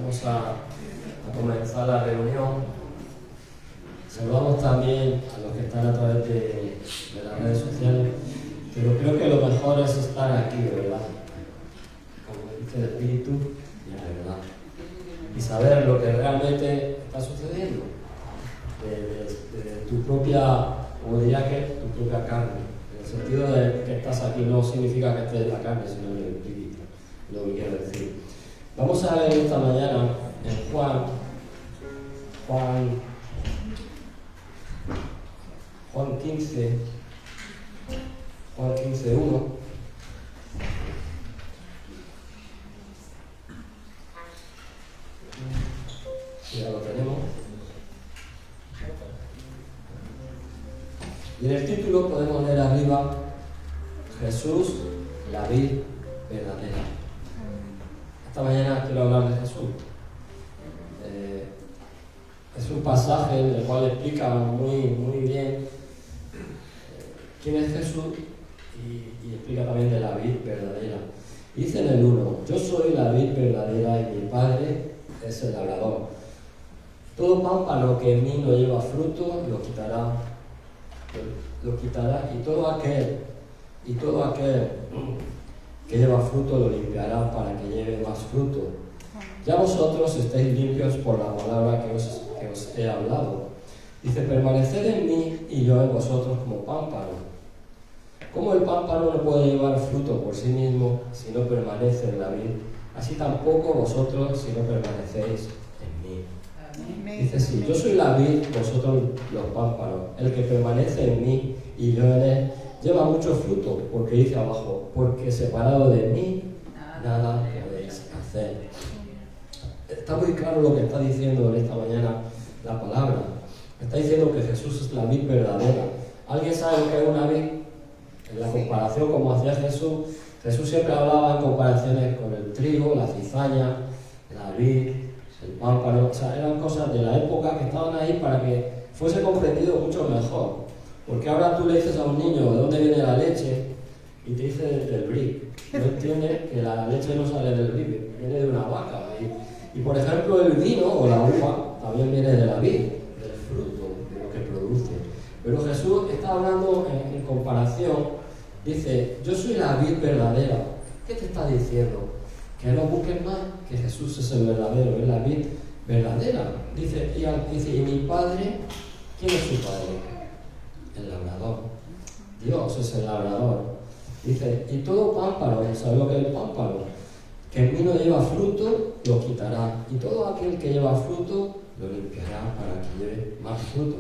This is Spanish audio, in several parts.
Vamos a comenzar la reunión. Saludamos también a los que están a través de las redes sociales, pero creo que lo mejor es estar aquí, ¿verdad? Como dice el Espíritu y la verdad. Y saber lo que realmente está sucediendo de tu propia, como diría que, tu propia carne. En el sentido de que estás aquí no significa que estés en la carne, sino en el Espíritu, lo que quiero decir. Vamos a ver esta mañana en Juan 15, Juan 15:1. Ya lo tenemos. Y en el título podemos leer arriba: Jesús, la vid verdadera. Esta mañana quiero hablar de Jesús. Es un pasaje en el cual explica muy bien quién es Jesús y explica también de la vid verdadera. Dice en el 1: yo soy la vid verdadera y mi Padre es el labrador. Todo pámpano que en mí no lleva fruto lo quitará, y todo aquel que lleva fruto lo limpiará para que lleve más fruto. Ya vosotros estáis limpios por la palabra que os he hablado. Dice: permaneced en mí y yo en vosotros como pámpano. Como el pámpano no puede llevar fruto por sí mismo si no permanece en la vid, así tampoco vosotros si no permanecéis en mí. Amén. Dice: sí, yo soy la vid, vosotros los pámpanos. El que permanece en mí y yo en él lleva mucho fruto, porque dice abajo: porque separado de mí nada podéis hacer. Está muy claro lo que está diciendo en esta mañana la palabra. Está diciendo que Jesús es la vid verdadera. ¿Alguien sabe lo que es una vid? En la comparación como hacía Jesús siempre hablaba en comparaciones con el trigo, la cizaña, la vid, el pámpano. O sea, eran cosas de la época que estaban ahí para que fuese comprendido mucho mejor. Porque ahora tú le dices a un niño de dónde viene la leche y te dice del brick. No entiende que la leche no sale del brick, viene de una vaca. Y por ejemplo el vino o la uva también viene de la vid, del fruto, de lo que produce. Pero Jesús está hablando en comparación. Dice: yo soy la vid verdadera. ¿Qué te está diciendo? Que no busques más, que Jesús es el verdadero, es la vid verdadera. Dice, y mi Padre, ¿quién es su Padre? El labrador. Dios es el labrador. Dice: y todo pámpano, ¿sabes lo que es el pámpano? Que en mí no lleva fruto, lo quitará. Y todo aquel que lleva fruto, lo limpiará para que lleve más fruto.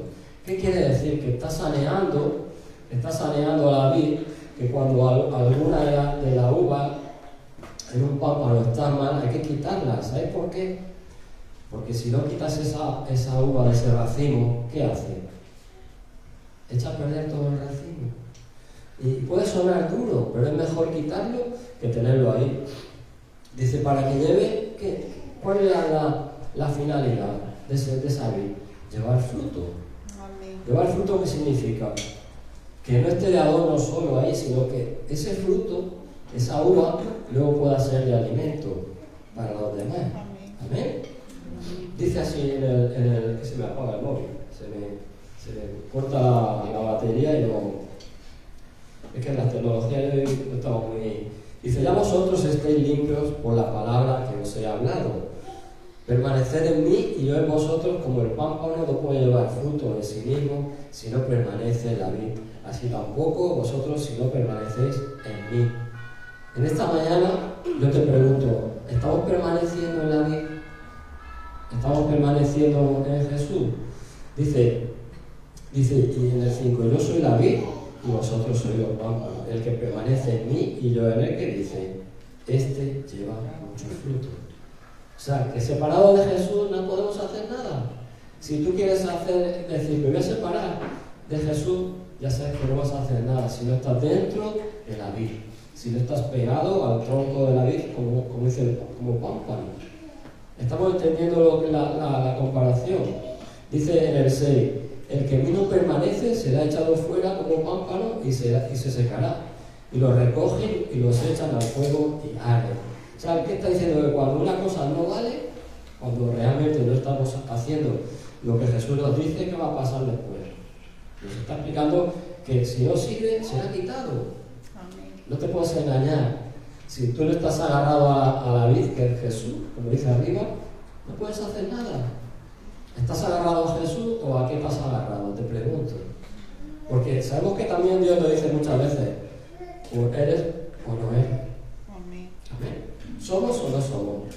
¿Qué quiere decir? Que está saneando la vid, que cuando alguna de la uva en un pámpano está mal, hay que quitarla. ¿Sabes por qué? Porque si no quitas esa uva de ese racimo, ¿qué hace? Echa a perder todo el racimo. Y puede sonar duro, pero es mejor quitarlo que tenerlo ahí. Dice: para que lleve, ¿cuál es la finalidad de esa vid? Llevar fruto. Amén. Llevar fruto, ¿qué significa? Que no esté de adorno solo ahí, sino que ese fruto, esa uva, luego pueda ser de alimento para los demás. Amén. Dice así en el que se me apaga el móvil, se me corta la batería y no. Es que en la tecnología de hoy no estamos muy. Dice: ya vosotros estáis limpios por la palabra que os he hablado. Permaneced en mí y yo en vosotros, como el pámpano no puede llevar fruto en sí mismo si no permanece en la vid. Así tampoco vosotros si no permanecéis en mí. En esta mañana yo te pregunto: ¿estamos permaneciendo en la vid? ¿Estamos permaneciendo en Jesús? Dice y en el 5: yo soy la vid y vosotros sois los pámpanos. El que permanece en mí y yo en él, que dice, este lleva mucho fruto. O sea, que separado de Jesús no podemos hacer nada. Si tú quieres decir, me voy a separar de Jesús, ya sabes que no vas a hacer nada si no estás dentro de la vid, si no estás pegado al tronco de la vid, como dice, como pámpano. Estamos entendiendo lo que la comparación. Dice en el 6: el que en mí no permanece será echado fuera como pámpano y se secará. Y los recogen y los echan al fuego y arden. O sea, ¿qué está diciendo? Que cuando una cosa no vale, cuando realmente no estamos haciendo lo que Jesús nos dice que va a pasar después. Nos está explicando que si no sirve, será quitado. No te puedes engañar. Si tú no estás agarrado a la vid, que es Jesús, como dice arriba, no puedes hacer nada. ¿Estás agarrado a Jesús o a qué estás agarrado? Te pregunto. Porque sabemos que también Dios nos dice muchas veces, o eres o no eres. Amén. ¿Somos o no somos?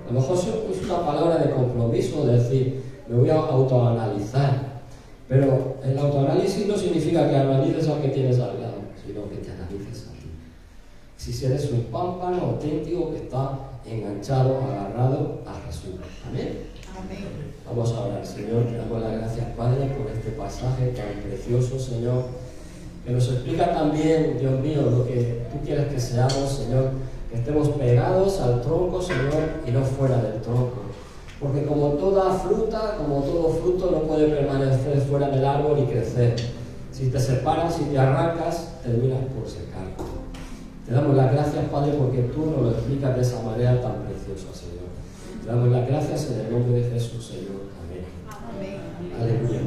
A lo mejor es una palabra de compromiso, de decir, me voy a autoanalizar. Pero el autoanálisis no significa que analices al que tienes al lado, sino que te analices a ti. Si eres un pámpano auténtico que está enganchado, agarrado a Jesús. Amén. Amén. Vamos a orar. Señor, te damos las gracias, Padre, por este pasaje tan precioso, Señor, que nos explica también, Dios mío, lo que tú quieres que seamos, Señor, que estemos pegados al tronco, Señor, y no fuera del tronco. Porque como toda fruta, como todo fruto, no puede permanecer fuera del árbol y crecer. Si te separas, si te arrancas, terminas por secar. Te damos las gracias, Padre, porque tú nos lo explicas de esa manera tan preciosa, Señor. Te damos las gracias en el nombre de Jesús, Señor. Amén. Amén. Aleluya.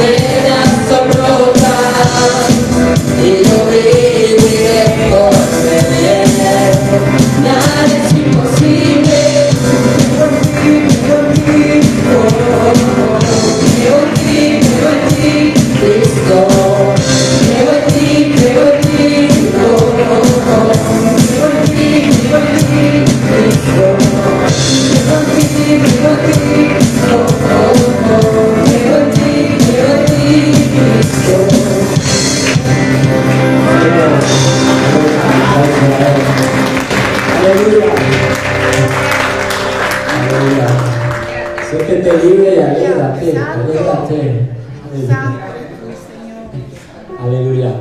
Cadenas son rotas. Aleluya.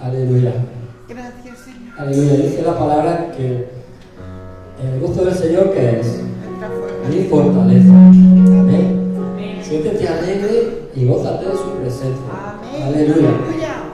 Aleluya. Gracias, Señor. Aleluya. Dice la palabra que el gozo del Señor, que es mi fortaleza. Amén. Siéntete alegre y gózate de su presencia. Amén. Aleluya. Aleluya.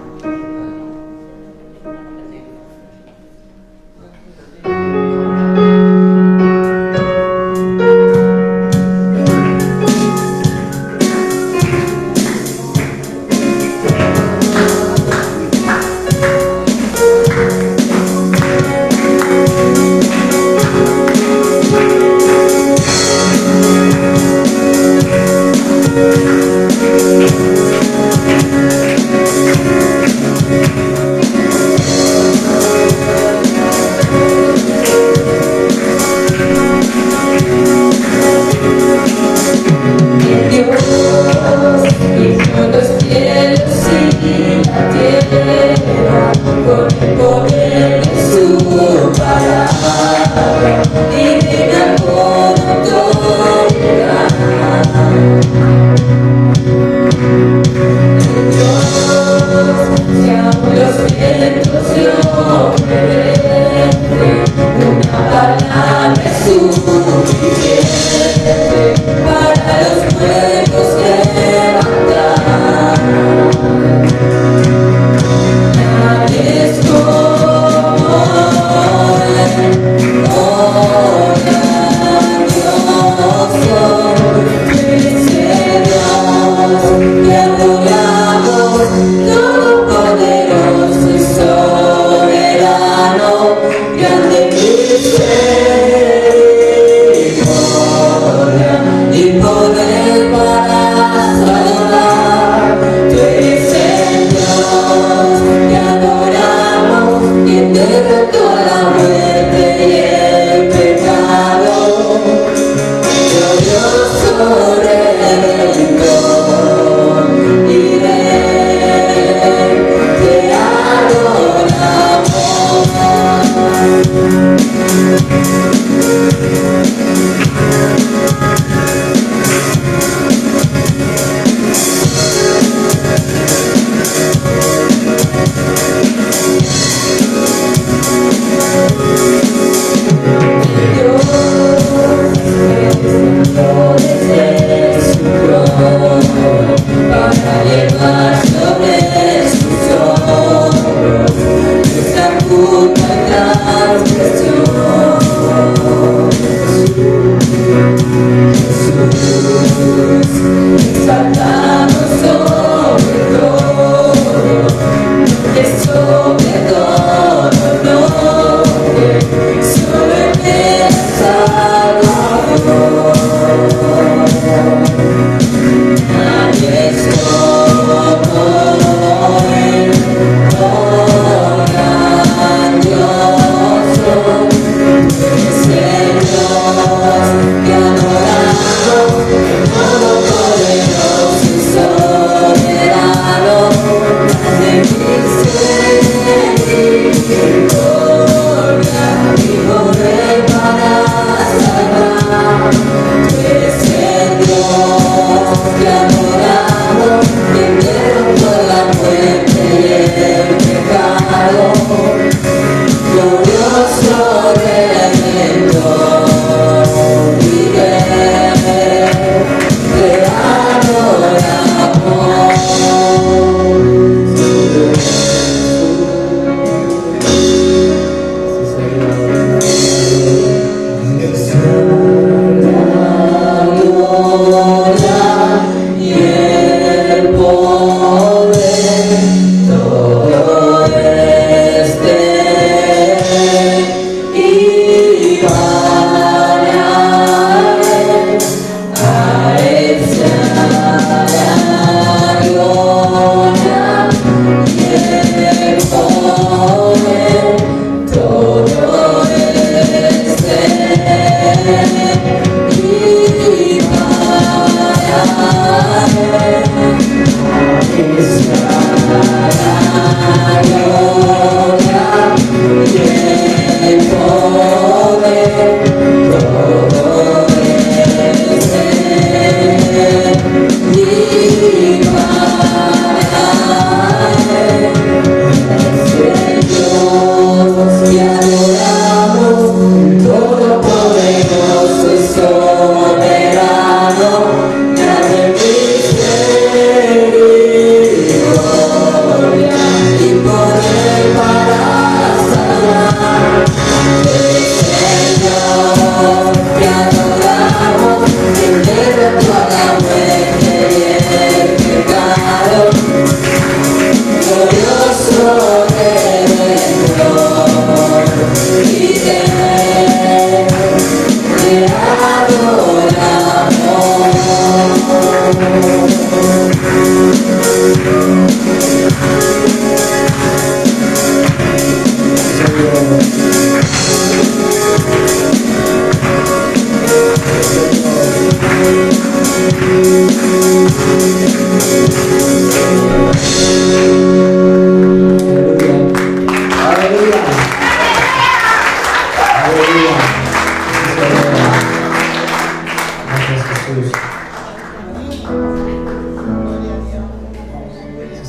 Nadie es como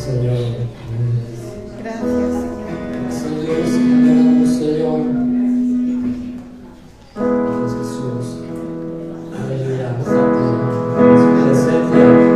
Señor. Gracias, Señor. Dios, te adoramos, Señor. Gracias, Jesús. Aleluya. Santo, en su presencia, Señor.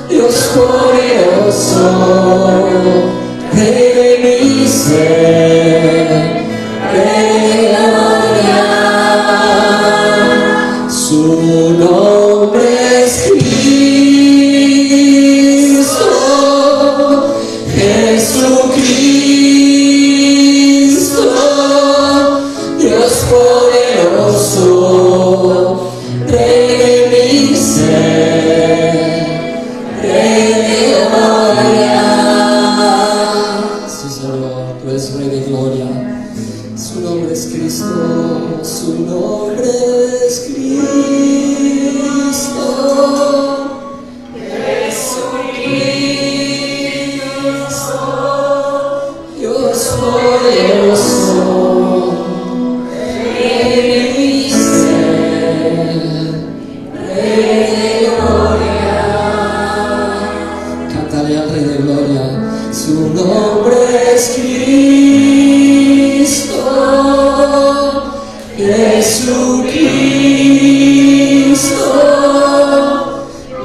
Dios poderoso, de mi ser. poderoso, Rey de mi ser, Rey de gloria. Sí, Señor, tú eres Rey de gloria. Su nombre es Cristo, su nombre es Cristo. Jesucristo, Dios poderoso, Rey de mi ser, Rey de gloria. Cántale al Rey de gloria, su nombre es Cristo, Jesucristo,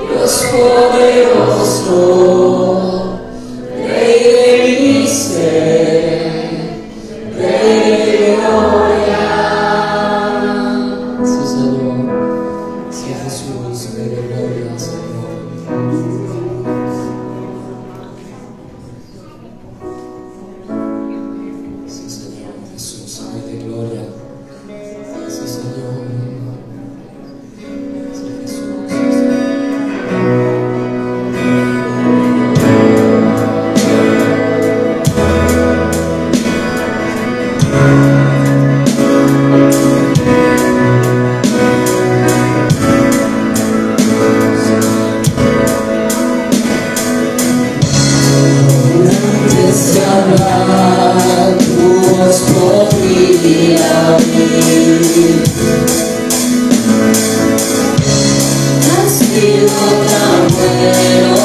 Dios poderoso, Rey de mi ser, Rey de gloria. Sí, Señor, sí, Jesús, Rey de gloria, Señor. Sí, Señor, Jesús, Rey de gloria. Sí, Señor. Sí, Jesús. Antes de hablar, tu voz podría oír. Has sido tan bueno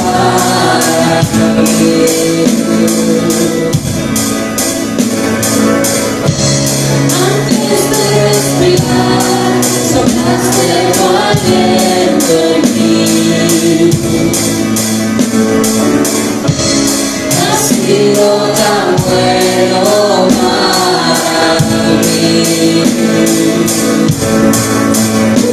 para mí. Antes de respirar, soplaste tu aliento en mí. Has sido tan bueno para mí. Tu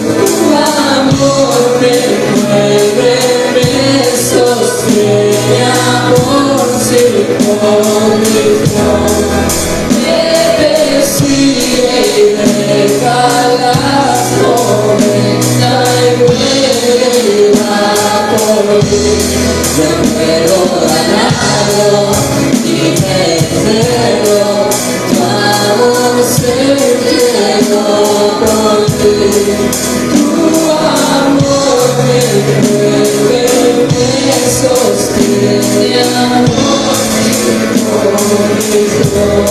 amor me envuelve, me sostiene, amor sin condición. Me persigue y deja las tormentas y vuelve y va por mí. Yo puedo ganarlo y vencerlo, tu amor se entregó por ti. Tu amor me envuelve, me sostiene, amor sin condición.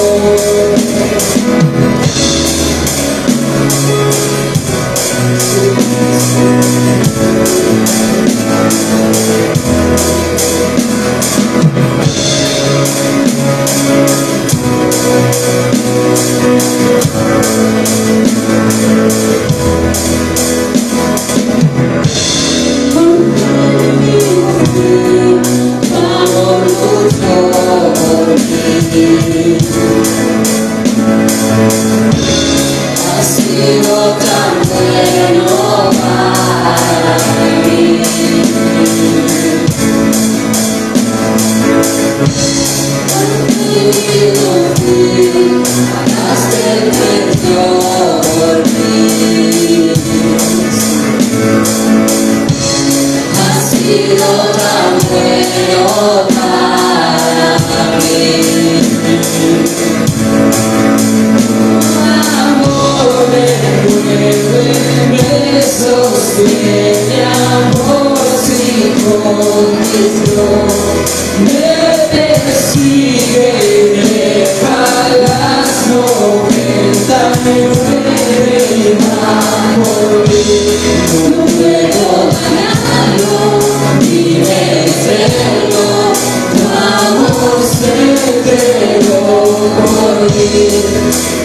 Has sido tan bueno para mí. Has vivido en ti, pagaste el precio por mí. Has sido tan bueno para mí. Amor me envuelve, me sostiene, amor sin condición. Me persigue y deja las 99 y va por mí. No puedo ganarlo ni vencerlo, tu amor se entregó por mí.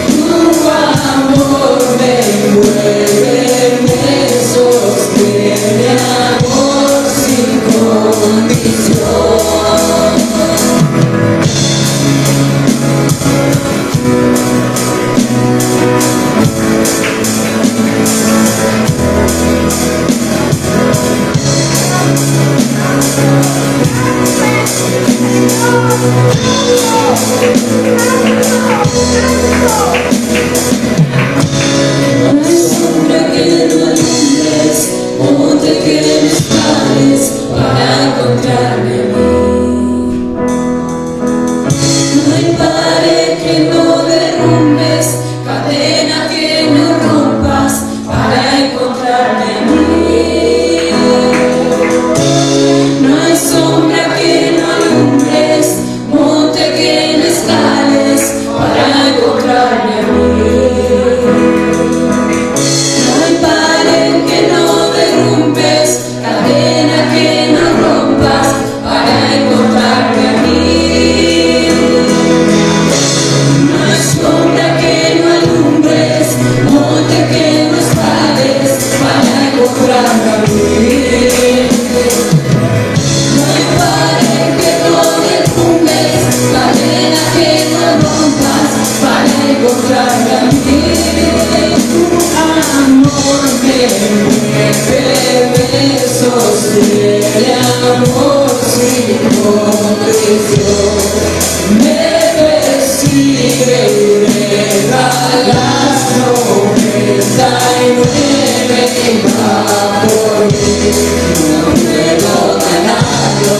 Tu amor me envuelve, me sostiene, amor sin condición. Oh, amor sin condición me persigue y regalas 99 y va por mí. No puedo ganarlo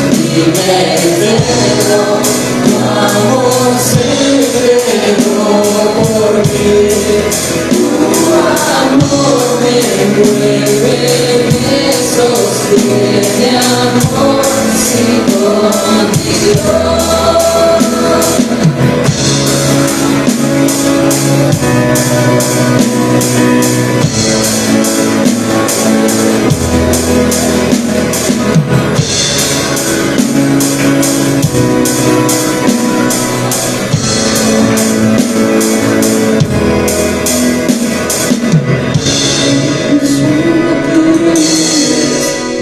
y merecerlo, tu amor se entregó por mí. Tu amor me envuelve, me sostiene, amor sin condición.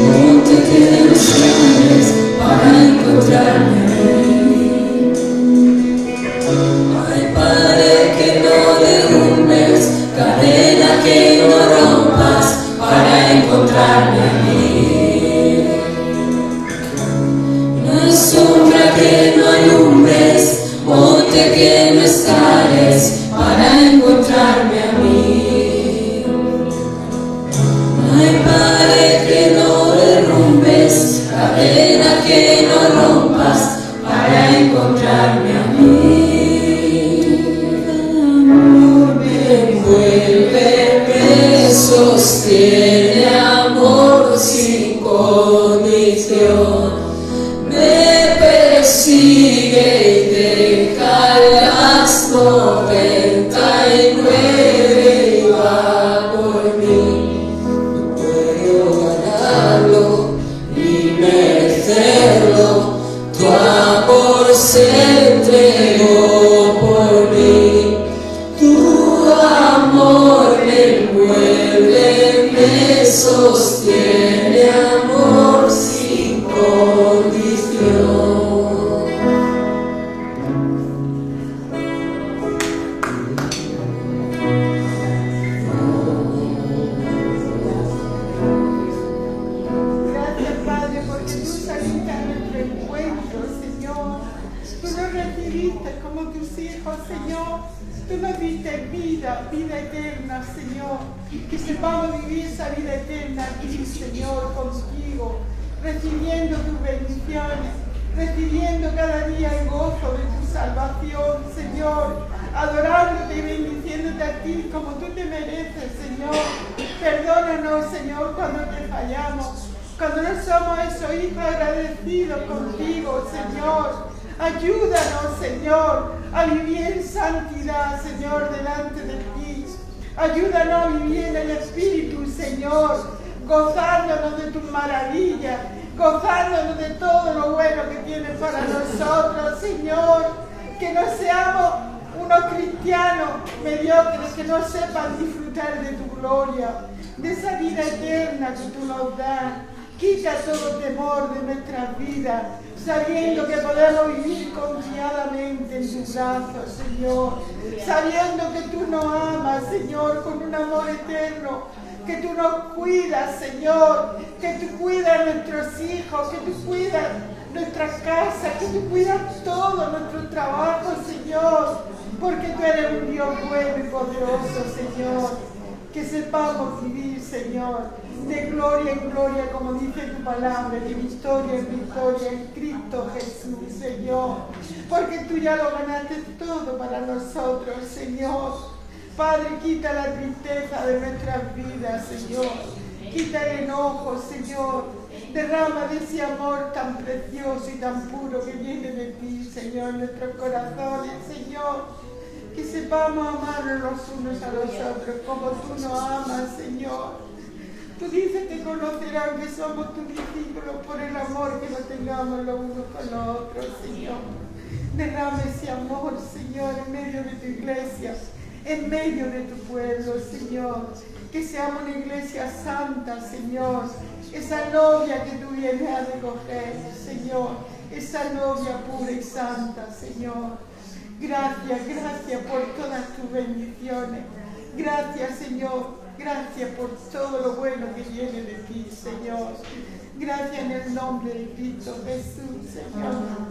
Monte que los grandes para encontrarme. Ay, Padre, que no derrumbes, cadena que no rompas para encontrarme a mí. No hay sombra que no alumbres, monte que no escales para encontrarme a mí. Ay, Padre, que no derrumbes, cadena que no rompas para encontrarme a mí. Amor me envuelve, me sostiene, amor sin condición. Me persigue y deja las 99 y va por mí. Y merecerlo, tu amor se entregó por mí. Tu amor me envuelve, me sostiene, amor sin condición. Gracias, Padre, porque tú saliste a nuestro encuentro, Señor. Tú nos recibiste como tus hijos, Señor. Tú nos diste vida, vida eterna, Señor. Que sepamos vivir esa vida eterna aquí, Señor, contigo, recibiendo tus bendiciones, recibiendo cada día el gozo de tu salvación, Señor, adorándote y bendiciéndote a ti como tú te mereces, Señor. Perdónanos, Señor, cuando te fallamos, cuando no somos esos hijos agradecidos contigo, Señor. Ayúdanos, Señor, a vivir en santidad, Señor, delante de ti. Ayúdanos a vivir en el Espíritu, Señor, gozándonos de tus maravillas, gozándonos de todo lo bueno que tienes para nosotros, Señor. Que no seamos unos cristianos mediocres que no sepan disfrutar de tu gloria, de esa vida eterna que tú nos das. Quita todo temor de nuestras vidas, sabiendo que podemos vivir confiadamente en tus brazos, Señor. Sabiendo que tú nos amas, Señor, con un amor eterno, que tú nos cuidas, Señor, que tú cuidas a nuestros hijos, que tú cuidas nuestras casas, que tú cuidas todo nuestro trabajo, Señor, porque tú eres un Dios bueno y poderoso, Señor. Que sepamos vivir, Señor, de gloria en gloria, como dice tu palabra, de victoria en victoria en Cristo Jesús, Señor. Porque tú ya lo ganaste todo para nosotros, Señor. Padre, quita la tristeza de nuestras vidas, Señor. Quita el enojo, Señor. Derrama de ese amor tan precioso y tan puro que viene de ti, Señor, en nuestros corazones, Señor. Que sepamos amarnos los unos a los otros como tú nos amas, Señor. Tú dices que conocerán que somos tus discípulos por el amor que nos tengamos los unos con los otros, Señor. Derrama ese amor, Señor, en medio de tu iglesia, en medio de tu pueblo, Señor. Que seamos una iglesia santa, Señor. Esa novia que tú vienes a recoger, Señor. Esa novia pura y santa, Señor. Gracias, gracias por todas tus bendiciones. Gracias, Señor. Gracias por todo lo bueno que viene de ti, Señor. Gracias en el nombre de Cristo Jesús, Señor.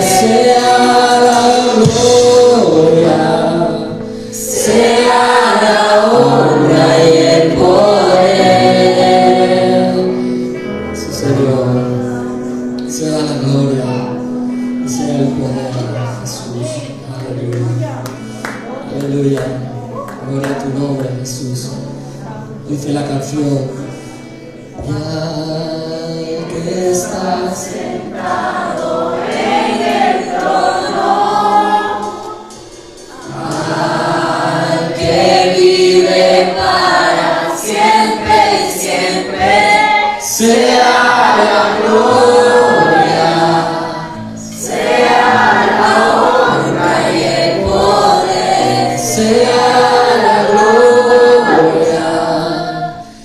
Sea la gloria. sea la gloria, sea la honra y el poder, sea la gloria,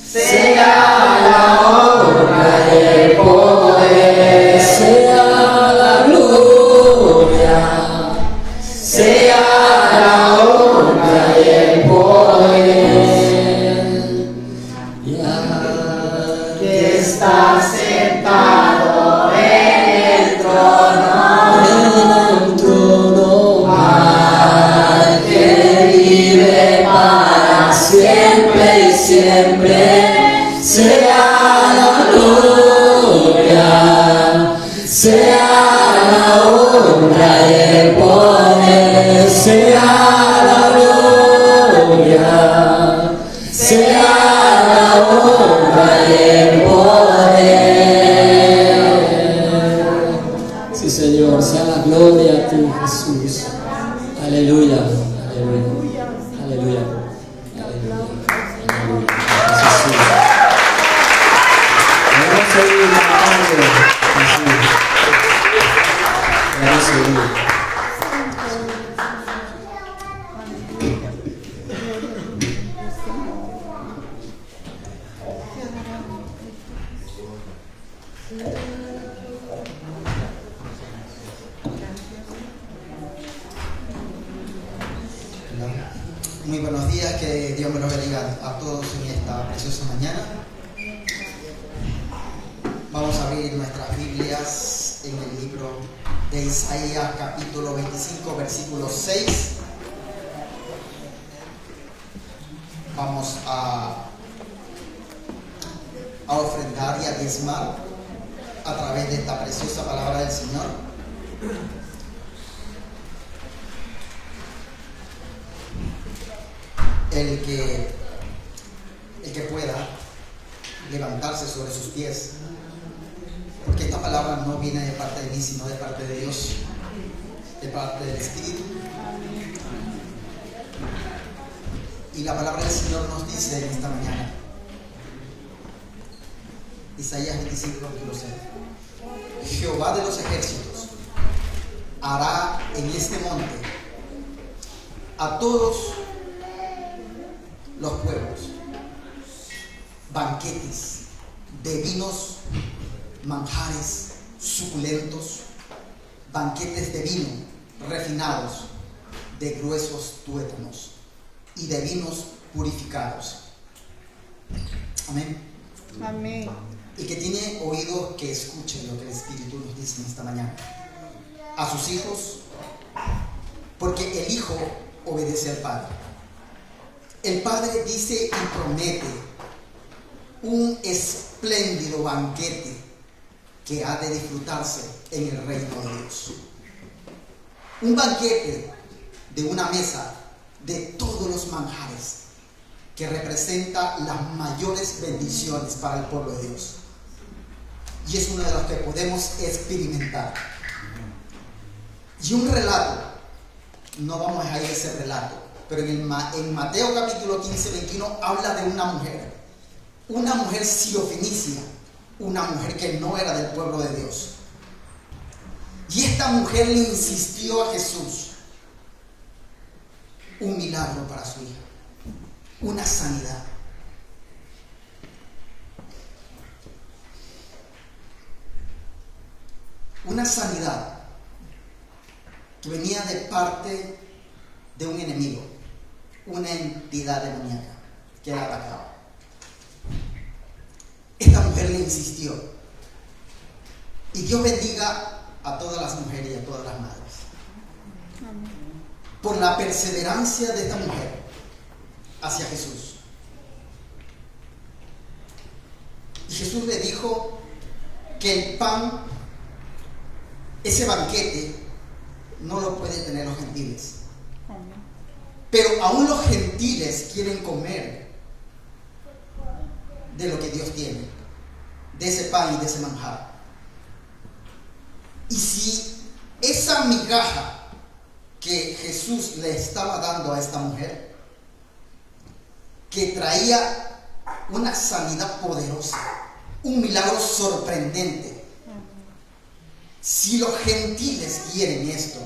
sea la honra y el poder, sea la gloria, sea la honra y el poder. Está sentado en el trono, al que vive para siempre y siempre, sea la gloria, sea la honra y el poder, sea la gloria, sea la honra y el poder. Sí, Señor, sea la gloria a ti, Jesús. Aleluya, aleluya, aleluya, aleluya, aleluya. Jesús. Vamos a seguir cantando, Jesús. Vamos a seguir. Muy buenos días, que Dios me los bendiga a todos en esta preciosa mañana. Vamos a abrir nuestras Biblias en el libro de Isaías, capítulo 25, versículo 6. Vamos a ofrendar y a diezmar a través de esta preciosa palabra del Señor. El que pueda levantarse sobre sus pies, porque esta palabra no viene de parte de mí, sino de parte de Dios, de parte del Espíritu. Y la palabra del Señor nos dice en esta mañana, Isaías 25, versículo 6: Jehová de los ejércitos hará en este monte a todos los pueblos banquetes de vinos, manjares suculentos, banquetes de vino refinados, de gruesos tuétanos y de vinos purificados. Amén. Amén. El que tiene oídos, que escuche lo que el Espíritu nos dice en esta mañana a sus hijos, porque el Hijo obedece al Padre. El Padre dice y promete un espléndido banquete que ha de disfrutarse en el reino de Dios. Un banquete de una mesa de todos los manjares que representa las mayores bendiciones para el pueblo de Dios. Y es uno de los que podemos experimentar. Y un relato, no vamos a ir a ese relato, pero en Mateo capítulo 15, 21 habla de una mujer sirofenicia, una mujer que no era del pueblo de Dios. Y esta mujer le insistió a Jesús un milagro para su hija, una sanidad. Una sanidad que venía de parte de un enemigo, una entidad demoníaca que la atacaba. Esta mujer le insistió. Y Dios bendiga a todas las mujeres y a todas las madres por la perseverancia de esta mujer hacia Jesús. Y Jesús le dijo que el pan, ese banquete, no lo pueden tener los gentiles. Pero aún los gentiles quieren comer de lo que Dios tiene, de ese pan y de ese manjar. Y si esa migaja que Jesús le estaba dando a esta mujer, que traía una sanidad poderosa, un milagro sorprendente. Si los gentiles quieren esto,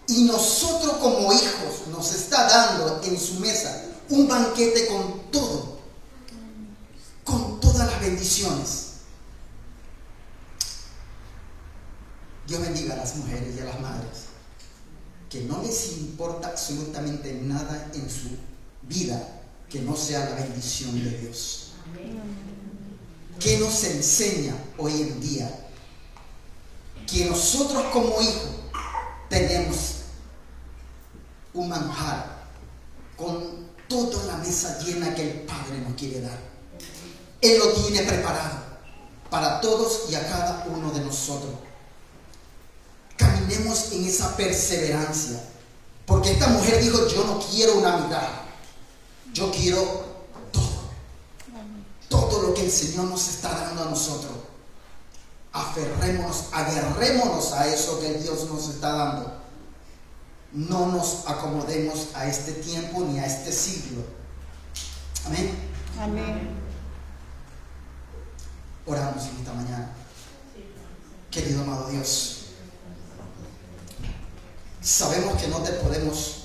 y nosotros como hijos nos está dando en su mesa un banquete con todo, con todas las bendiciones. Dios bendiga a las mujeres y a las madres que no les importa absolutamente nada en su vida que no sea la bendición de Dios. ¿Qué nos enseña hoy en día? Que nosotros como hijos tenemos un manjar con toda la mesa llena que el Padre nos quiere dar. Él lo tiene preparado para todos y a cada uno de nosotros. Caminemos en esa perseverancia, porque esta mujer dijo: yo no quiero una migaja, yo quiero todo lo que el Señor nos está dando a nosotros. Aferrémonos, agarrémonos a eso que Dios nos está dando. No nos acomodemos a este tiempo ni a este siglo. Amén. Amén. Oramos en esta mañana. Querido amado Dios, sabemos que no te podemos,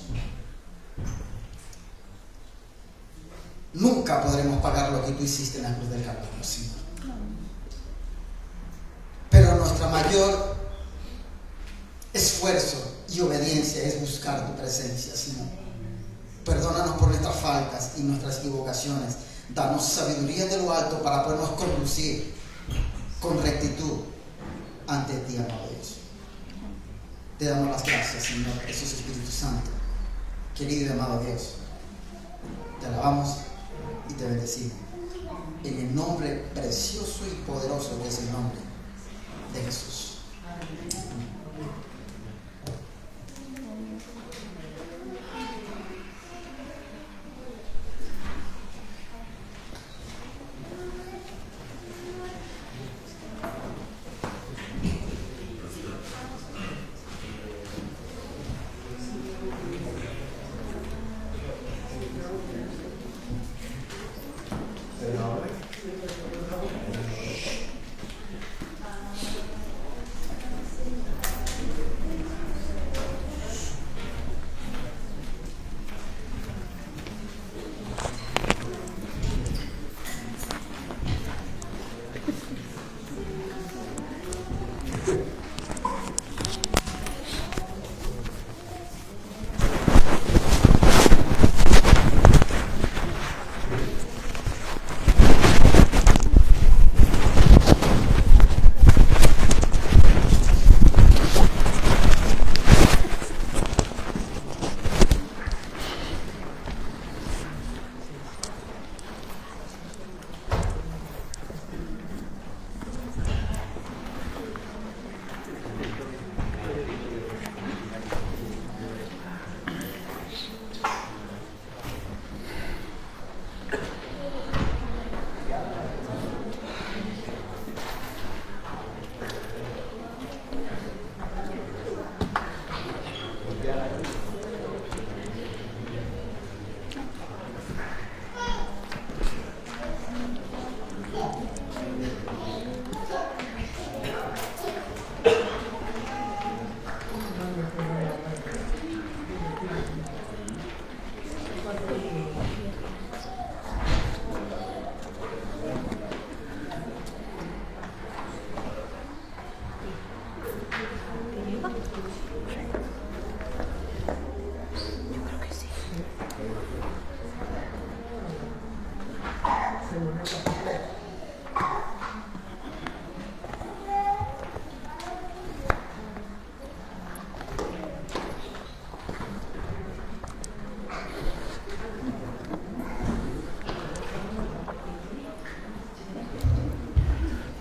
nunca podremos pagar lo que tú hiciste en la cruz del Calvario, Señor. Pero nuestra mayor esfuerzo y obediencia es buscar tu presencia, Señor. Perdónanos por nuestras faltas y nuestras equivocaciones. Danos sabiduría de lo alto para podernos conducir con rectitud ante ti, amado Dios. Te damos las gracias, Señor Jesús, Espíritu Santo. Querido y amado Dios, te alabamos y te bendecimos en el nombre precioso y poderoso que es el nombre de Jesús.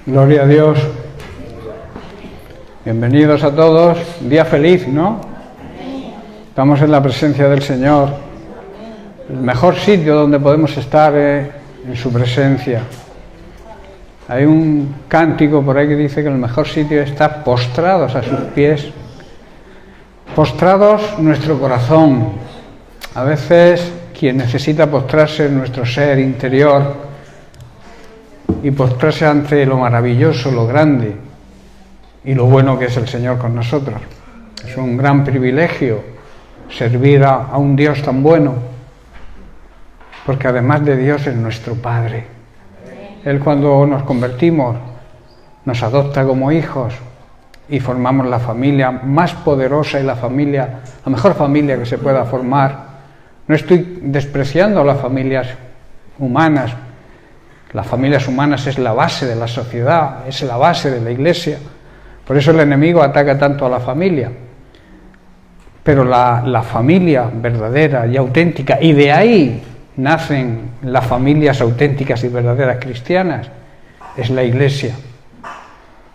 Gloria a Dios. Bienvenidos a todos. Día feliz, ¿no? Estamos en la presencia del Señor. El mejor sitio donde podemos estar es en su presencia. Hay un cántico por ahí que dice que el mejor sitio es estar postrados a sus pies. Postrados nuestro corazón. A veces quien necesita postrarse es nuestro ser interior. y postrarse ante lo maravilloso, lo grande y lo bueno que es el Señor con nosotros. Es un gran privilegio servir a un Dios tan bueno, porque además de Dios es nuestro Padre. Él, cuando nos convertimos, nos adopta como hijos y formamos la familia más poderosa y la mejor familia que se pueda formar. No estoy despreciando a las familias humanas. Las familias humanas es la base de la sociedad, es la base de la Iglesia. Por eso el enemigo ataca tanto a la familia. Pero la familia verdadera y auténtica, y de ahí nacen las familias auténticas y verdaderas cristianas, es la Iglesia.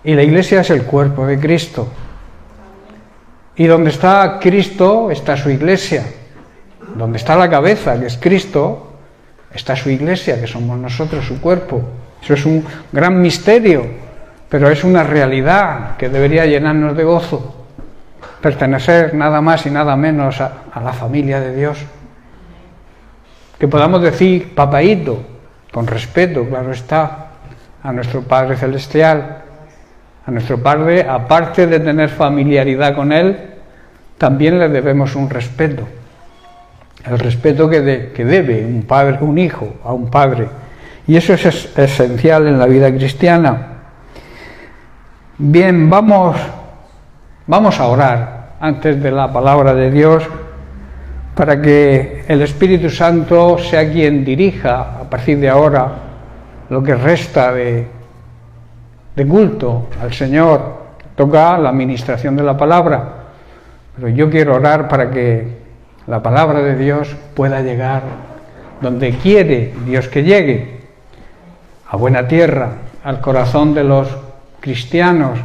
Y la Iglesia es el cuerpo de Cristo. Y donde está Cristo está su Iglesia. Donde está la cabeza, que es Cristo, está su Iglesia, que somos nosotros, su cuerpo. Eso es un gran misterio, pero es una realidad que debería llenarnos de gozo. Pertenecer nada más y nada menos a la familia de Dios. Que podamos decir papaíto, con respeto, claro está, a nuestro Padre Celestial. A nuestro Padre, aparte de tener familiaridad con Él, también le debemos un respeto. El respeto que debe un padre, un hijo a un padre. Y eso es esencial en la vida cristiana. Bien, vamos a orar antes de la palabra de Dios, para que el Espíritu Santo sea quien dirija a partir de ahora lo que resta de culto al Señor. Toca la administración de la palabra, pero yo quiero orar para que la palabra de Dios pueda llegar donde quiere Dios que llegue, a buena tierra, al corazón de los cristianos.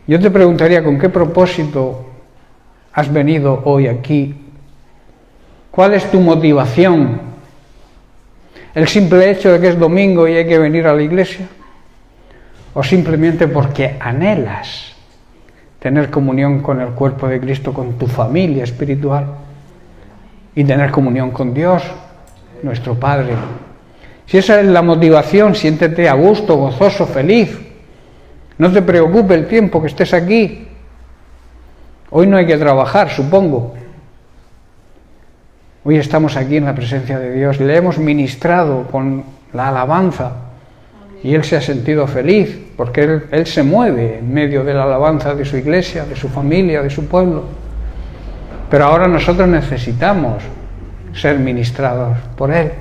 Yo te preguntaría, ¿con qué propósito has venido hoy aquí? ¿Cuál es tu motivación? ¿El simple hecho de que es domingo y hay que venir a la iglesia? ¿O simplemente porque anhelas tener comunión con el cuerpo de Cristo, con tu familia espiritual, y tener comunión con Dios, nuestro Padre? Si esa es la motivación, siéntete a gusto, gozoso, feliz. No te preocupe el tiempo que estés aquí. Hoy no hay que trabajar, supongo. Hoy estamos aquí en la presencia de Dios, le hemos ministrado con la alabanza y Él se ha sentido feliz porque Él se mueve en medio de la alabanza de su iglesia, de su familia, de su pueblo. Pero ahora nosotros necesitamos ser ministrados por Él.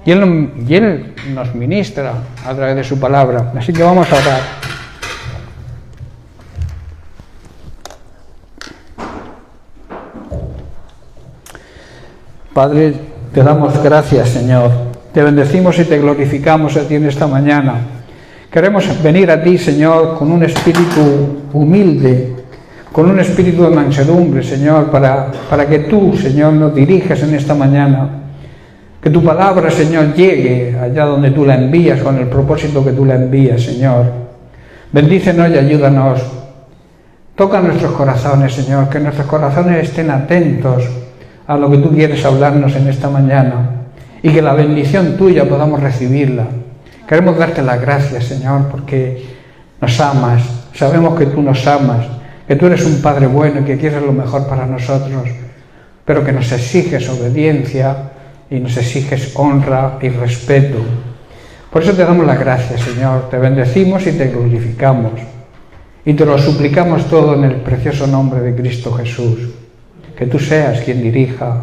Y Él nos ministra a través de su palabra. Así que vamos a orar. Padre, te damos gracias, Señor. Te bendecimos y te glorificamos a ti en esta mañana. Queremos venir a ti, Señor, con un espíritu humilde, con un espíritu de mansedumbre, Señor, para que tú, Señor, nos diriges en esta mañana. Que tu palabra, Señor, llegue allá donde tú la envías, con el propósito que tú la envías, Señor. Bendícenos y ayúdanos. Toca nuestros corazones, Señor, que nuestros corazones estén atentos a lo que tú quieres hablarnos en esta mañana y que la bendición tuya podamos recibirla. Queremos darte las gracias, Señor, porque nos amas. Sabemos que tú nos amas, que tú eres un Padre bueno y que quieres lo mejor para nosotros, pero que nos exiges obediencia y nos exiges honra y respeto. Por eso te damos las gracias, Señor, te bendecimos y te glorificamos y te lo suplicamos todo en el precioso nombre de Cristo Jesús. Que tú seas quien dirija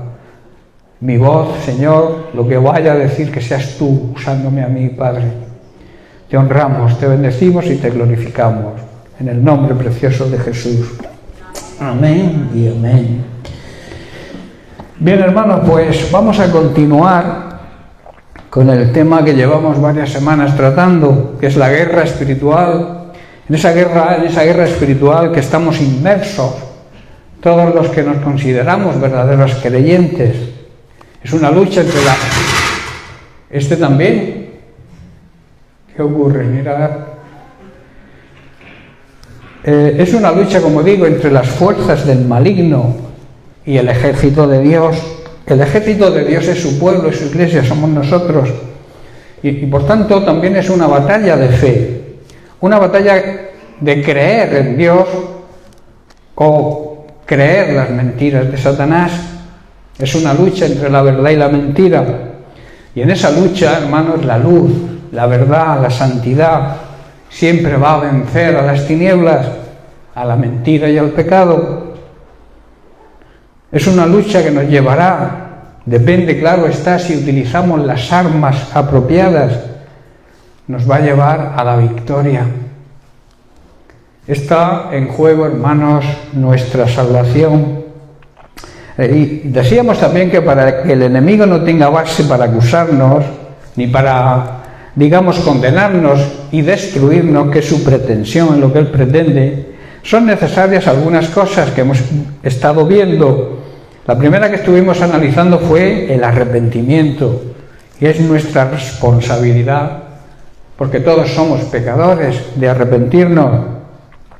mi voz, Señor, lo que vaya a decir, que seas tú usándome a mí, Padre. Te honramos, te bendecimos y te glorificamos en el nombre precioso de Jesús. Amén y amén. Bien, hermanos, pues vamos a continuar con el tema que llevamos varias semanas tratando, que es la guerra espiritual. En esa guerra espiritual que estamos inmersos todos los que nos consideramos verdaderos creyentes. Es una lucha entre la... ¿Este también? ¿Qué ocurre? Mira. Es una lucha, como digo, entre las fuerzas del maligno y el ejército de Dios. El ejército de Dios es su pueblo, es su iglesia, somos nosotros. Y por tanto también es una batalla de fe, una batalla de creer en Dios o creer las mentiras de Satanás. Es una lucha entre la verdad y la mentira. Y en esa lucha, hermanos, la luz, la verdad, la santidad, siempre va a vencer a las tinieblas, a la mentira y al pecado. Es una lucha que nos llevará, depende, claro está, si utilizamos las armas apropiadas, nos va a llevar a la victoria. Está en juego, hermanos, nuestra salvación. Y decíamos también que para que el enemigo no tenga base para acusarnos, ni para, digamos, condenarnos y destruirnos, que es su pretensión en lo que él pretende, son necesarias algunas cosas que hemos estado viendo. La primera que estuvimos analizando fue el arrepentimiento, y es nuestra responsabilidad, porque todos somos pecadores, de arrepentirnos.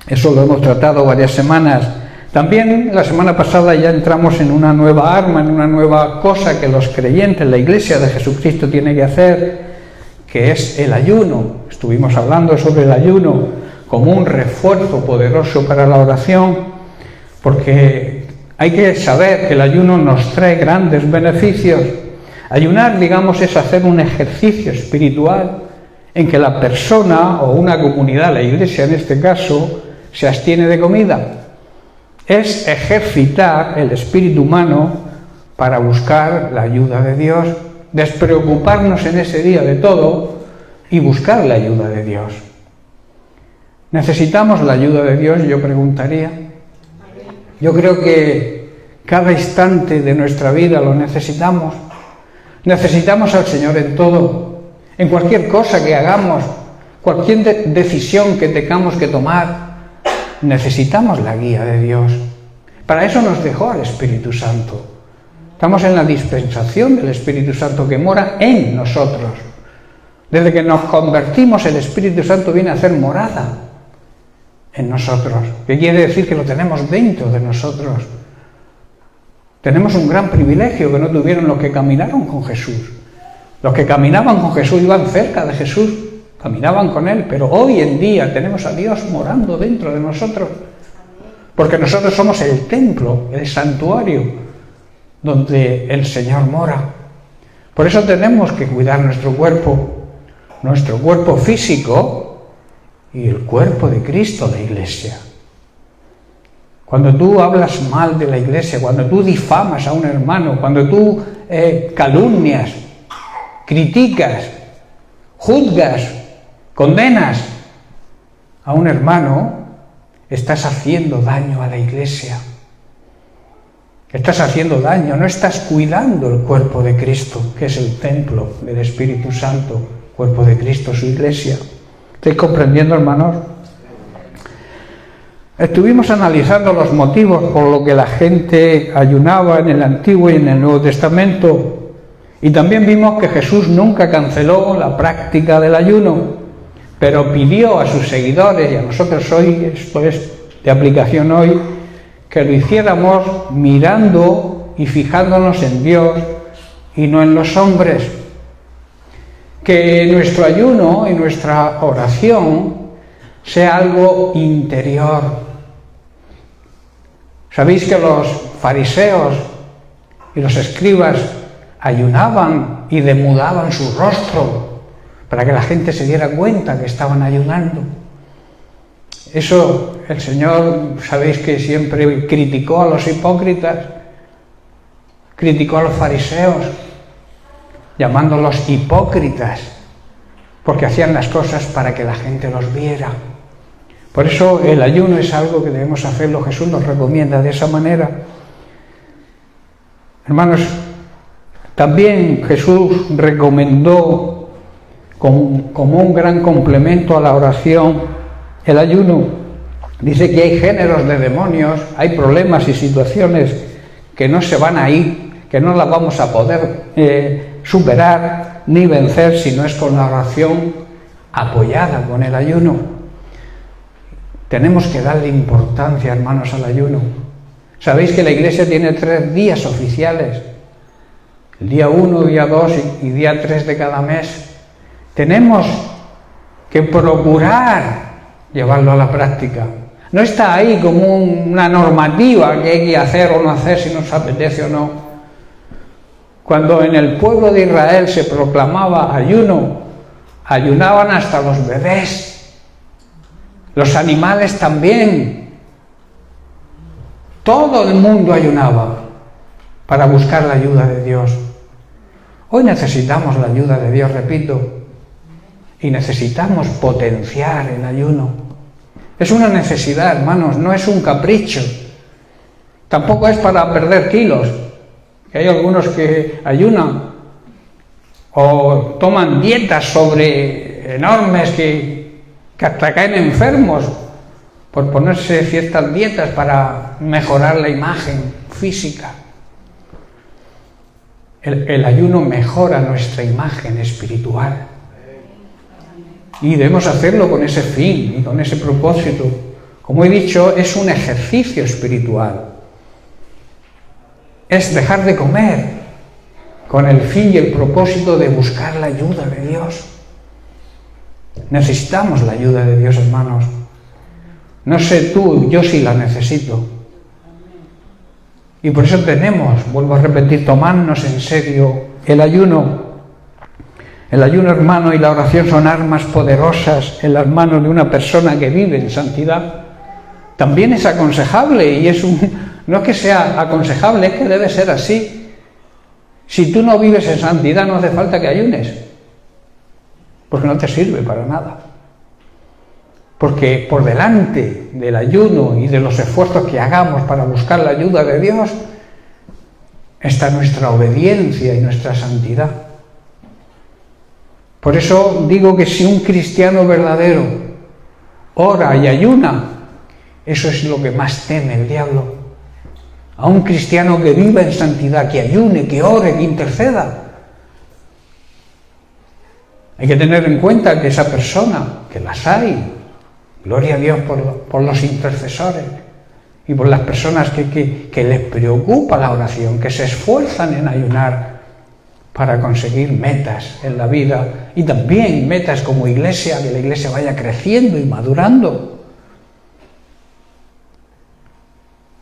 Eso lo hemos tratado varias semanas. También la semana pasada ya entramos en una nueva arma, en una nueva cosa que los creyentes, la Iglesia de Jesucristo tiene que hacer, que es el ayuno. Estuvimos hablando sobre el ayuno como un refuerzo poderoso para la oración, porque hay que saber que el ayuno nos trae grandes beneficios. Ayunar, digamos, es hacer un ejercicio espiritual en que la persona o una comunidad, la Iglesia en este caso, se abstiene de comida. Es ejercitar el espíritu humano para buscar la ayuda de Dios, despreocuparnos en ese día de todo y buscar la ayuda de Dios. ¿Necesitamos la ayuda de Dios? Yo preguntaría. Yo creo que cada instante de nuestra vida lo necesitamos. Necesitamos al Señor en todo, en cualquier cosa que hagamos, cualquier decisión que tengamos que tomar. Necesitamos la guía de Dios. Para eso nos dejó al Espíritu Santo. Estamos en la dispensación del Espíritu Santo que mora en nosotros. Desde que nos convertimos, el Espíritu Santo viene a hacer morada en nosotros. ¿Qué quiere decir? Que lo tenemos dentro de nosotros. Tenemos un gran privilegio que no tuvieron los que caminaron con Jesús. Los que caminaban con Jesús iban cerca de Jesús, caminaban con Él, pero hoy en día tenemos a Dios morando dentro de nosotros, porque nosotros somos el templo, el santuario, donde el Señor mora. Por eso tenemos que cuidar nuestro cuerpo físico y el cuerpo de Cristo, la Iglesia. Cuando tú hablas mal de la Iglesia, cuando tú difamas a un hermano, cuando tú calumnias, criticas, juzgas, condenas a un hermano, estás haciendo daño a la Iglesia. Estás haciendo daño, no estás cuidando el cuerpo de Cristo, que es el templo del Espíritu Santo, cuerpo de Cristo, su Iglesia. ¿Estáis comprendiendo, hermanos? Estuvimos analizando los motivos por los que la gente ayunaba en el Antiguo y en el Nuevo Testamento, y también vimos que Jesús nunca canceló la práctica del ayuno, pero pidió a sus seguidores y a nosotros hoy, esto es de aplicación hoy, que lo hiciéramos mirando y fijándonos en Dios y no en los hombres. Que nuestro ayuno y nuestra oración sea algo interior. ¿Sabéis que los fariseos y los escribas ayunaban y demudaban su rostro para que la gente se diera cuenta que estaban ayunando? Eso el Señor, sabéis que siempre criticó a los hipócritas, criticó a los fariseos, llamándolos hipócritas, porque hacían las cosas para que la gente los viera. Por eso el ayuno es algo que debemos hacerlo, Jesús nos recomienda de esa manera. Hermanos, también Jesús recomendó como un gran complemento a la oración el ayuno. Dice que hay géneros de demonios, hay problemas y situaciones que no se van a ir, que no las vamos a poder superar ni vencer si no es con la oración apoyada con el ayuno. Tenemos que darle importancia, hermanos, al ayuno. Sabéis que la Iglesia tiene 3 días oficiales, el día 1, día 2 y día 3 de cada mes. tenemos que procurar llevarlo a la práctica. No está ahí como una normativa que hay que hacer o no hacer si nos apetece o no. Cuando en el pueblo de Israel se proclamaba ayuno, ayunaban hasta los bebés, los animales también. Todo el mundo ayunaba para buscar la ayuda de Dios. Hoy necesitamos la ayuda de Dios, repito, y necesitamos potenciar el ayuno. Es una necesidad, hermanos, no es un capricho. Tampoco es para perder kilos, que hay algunos que ayunan o toman dietas enormes que hasta caen enfermos por ponerse ciertas dietas para mejorar la imagen física. El ayuno mejora nuestra imagen espiritual. Y debemos hacerlo con ese fin y con ese propósito. Como he dicho, es un ejercicio espiritual. Es dejar de comer con el fin y el propósito de buscar la ayuda de Dios. Necesitamos la ayuda de Dios, hermanos. No sé tú, yo sí la necesito. Y por eso tenemos, vuelvo a repetir, tomarnos en serio el ayuno. El ayuno, hermano, y la oración son armas poderosas en las manos de una persona que vive en santidad. También es aconsejable y no es que sea aconsejable, es que debe ser así. Si tú no vives en santidad no hace falta que ayunes, porque no te sirve para nada. Porque por delante del ayuno y de los esfuerzos que hagamos para buscar la ayuda de Dios está nuestra obediencia y nuestra santidad. Por eso digo que si un cristiano verdadero ora y ayuna, eso es lo que más teme el diablo. A un cristiano que viva en santidad, que ayune, que ore, que interceda. Hay que tener en cuenta que esa persona, que las hay, gloria a Dios por los intercesores y por las personas que les preocupa la oración, que se esfuerzan en ayunar para conseguir metas en la vida y también metas como iglesia, que la iglesia vaya creciendo y madurando.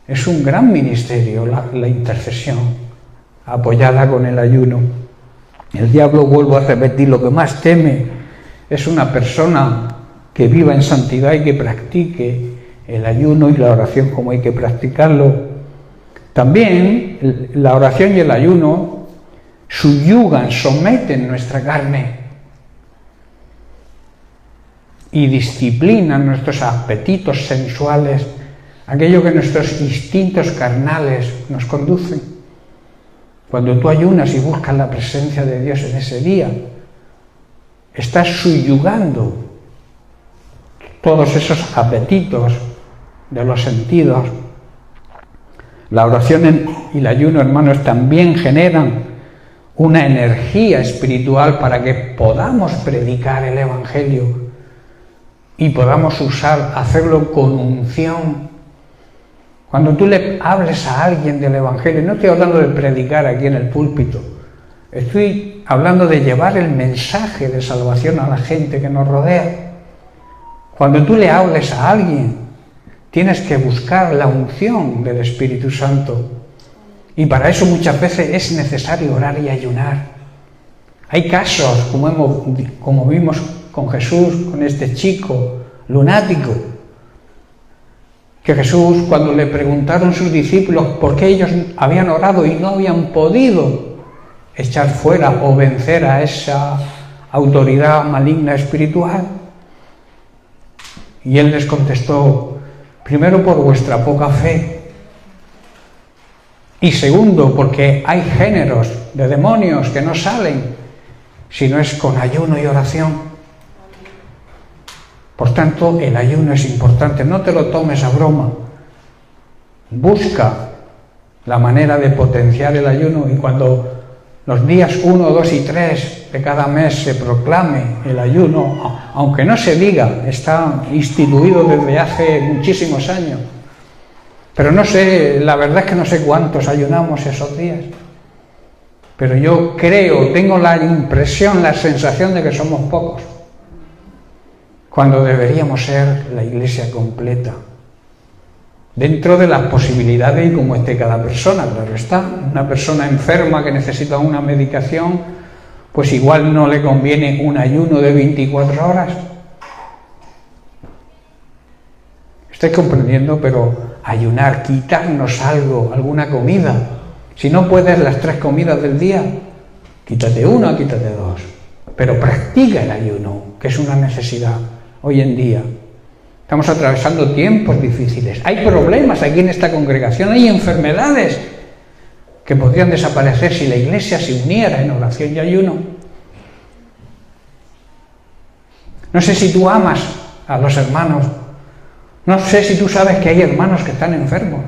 Es un gran ministerio la intercesión apoyada con el ayuno. El diablo, vuelvo a repetir, lo que más teme es una persona que viva en santidad y que practique el ayuno y la oración como hay que practicarlo. También la oración y el ayuno subyugan, someten nuestra carne y disciplinan nuestros apetitos sensuales, aquello que nuestros instintos carnales nos conducen. Cuando tú ayunas y buscas la presencia de Dios en ese día, estás subyugando todos esos apetitos de los sentidos. La oración y el ayuno, hermanos, también generan una energía espiritual para que podamos predicar el Evangelio y podamos hacerlo con unción. Cuando tú le hables a alguien del Evangelio, no estoy hablando de predicar aquí en el púlpito, estoy hablando de llevar el mensaje de salvación a la gente que nos rodea. Cuando tú le hables a alguien, tienes que buscar la unción del Espíritu Santo. Y para eso muchas veces es necesario orar y ayunar. Hay casos, como vimos con Jesús, con este chico lunático, que Jesús, cuando le preguntaron sus discípulos por qué ellos habían orado y no habían podido echar fuera o vencer a esa autoridad maligna espiritual, y él les contestó: primero, por vuestra poca fe, y segundo, porque hay géneros de demonios que no salen si no es con ayuno y oración. Por tanto, el ayuno es importante, no te lo tomes a broma. Busca la manera de potenciar el ayuno, y cuando los días 1, 2 y 3 de cada mes se proclame el ayuno, aunque no se diga, está instituido desde hace muchísimos años, pero no sé, la verdad es que no sé cuántos ayunamos esos días, pero yo creo, tengo la impresión, la sensación de que somos pocos, cuando deberíamos ser la Iglesia completa, dentro de las posibilidades y como esté cada persona, claro está. Una persona enferma que necesita una medicación, pues igual no le conviene un ayuno de 24 horas. Estáis comprendiendo, pero ayunar, quitarnos algo, alguna comida. Si no puedes las 3 comidas del día, quítate una, quítate 2. Pero practica el ayuno, que es una necesidad hoy en día. Estamos atravesando tiempos difíciles. Hay problemas aquí en esta congregación, hay enfermedades que podrían desaparecer si la Iglesia se uniera en oración y ayuno. No sé si tú amas a los hermanos. No sé si tú sabes que hay hermanos que están enfermos.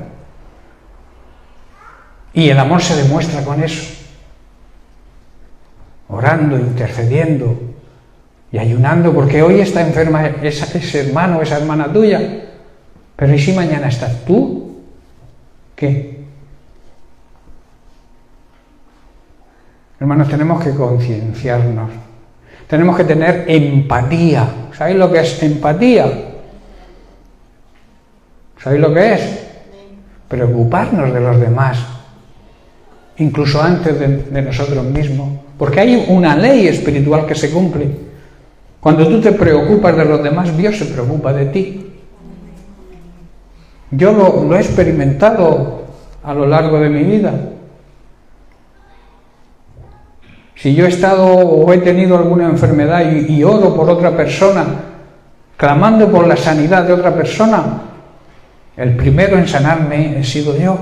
Y el amor se demuestra con eso. Orando, intercediendo y ayunando, porque hoy está enferma ese hermano, esa hermana tuya. Pero ¿y si mañana estás tú? ¿Qué? Hermanos, tenemos que concienciarnos. Tenemos que tener empatía. ¿Sabéis lo que es empatía? ¿Sabéis lo que es? Preocuparnos de los demás, incluso antes de nosotros mismos. Porque hay una ley espiritual que se cumple. Cuando tú te preocupas de los demás, Dios se preocupa de ti. Yo lo he experimentado a lo largo de mi vida. Si yo he estado o he tenido alguna enfermedad y oro por otra persona, clamando por la sanidad de otra persona, el primero en sanarme he sido yo.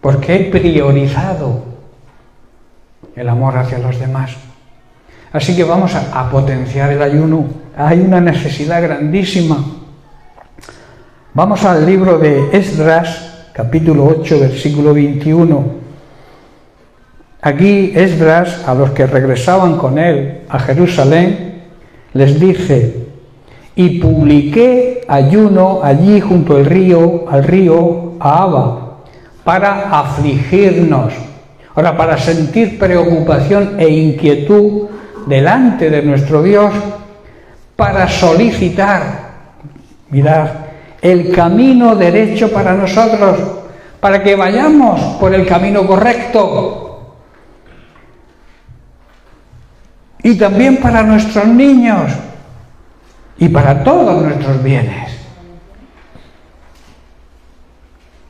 Porque he priorizado el amor hacia los demás. Así que vamos a potenciar el ayuno. Hay una necesidad grandísima. Vamos al libro de Esdras, capítulo 8, versículo 21. Aquí Esdras, a los que regresaban con él a Jerusalén, les dice: y publiqué ayuno allí junto al río Ahava, para afligirnos. Ahora, para sentir preocupación e inquietud delante de nuestro Dios, para solicitar, mirad, el camino derecho para nosotros, para que vayamos por el camino correcto. Y también para nuestros niños y para todos nuestros bienes.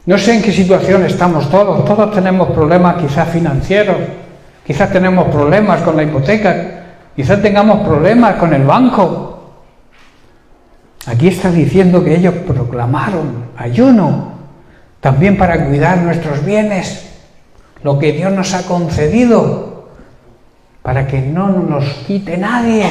No sé en qué situación estamos todos tenemos problemas quizás financieros, quizás tenemos problemas con la hipoteca, quizás tengamos problemas con el banco. Aquí está diciendo que ellos proclamaron ayuno, también para cuidar nuestros bienes, lo que Dios nos ha concedido, para que no nos quite nadie.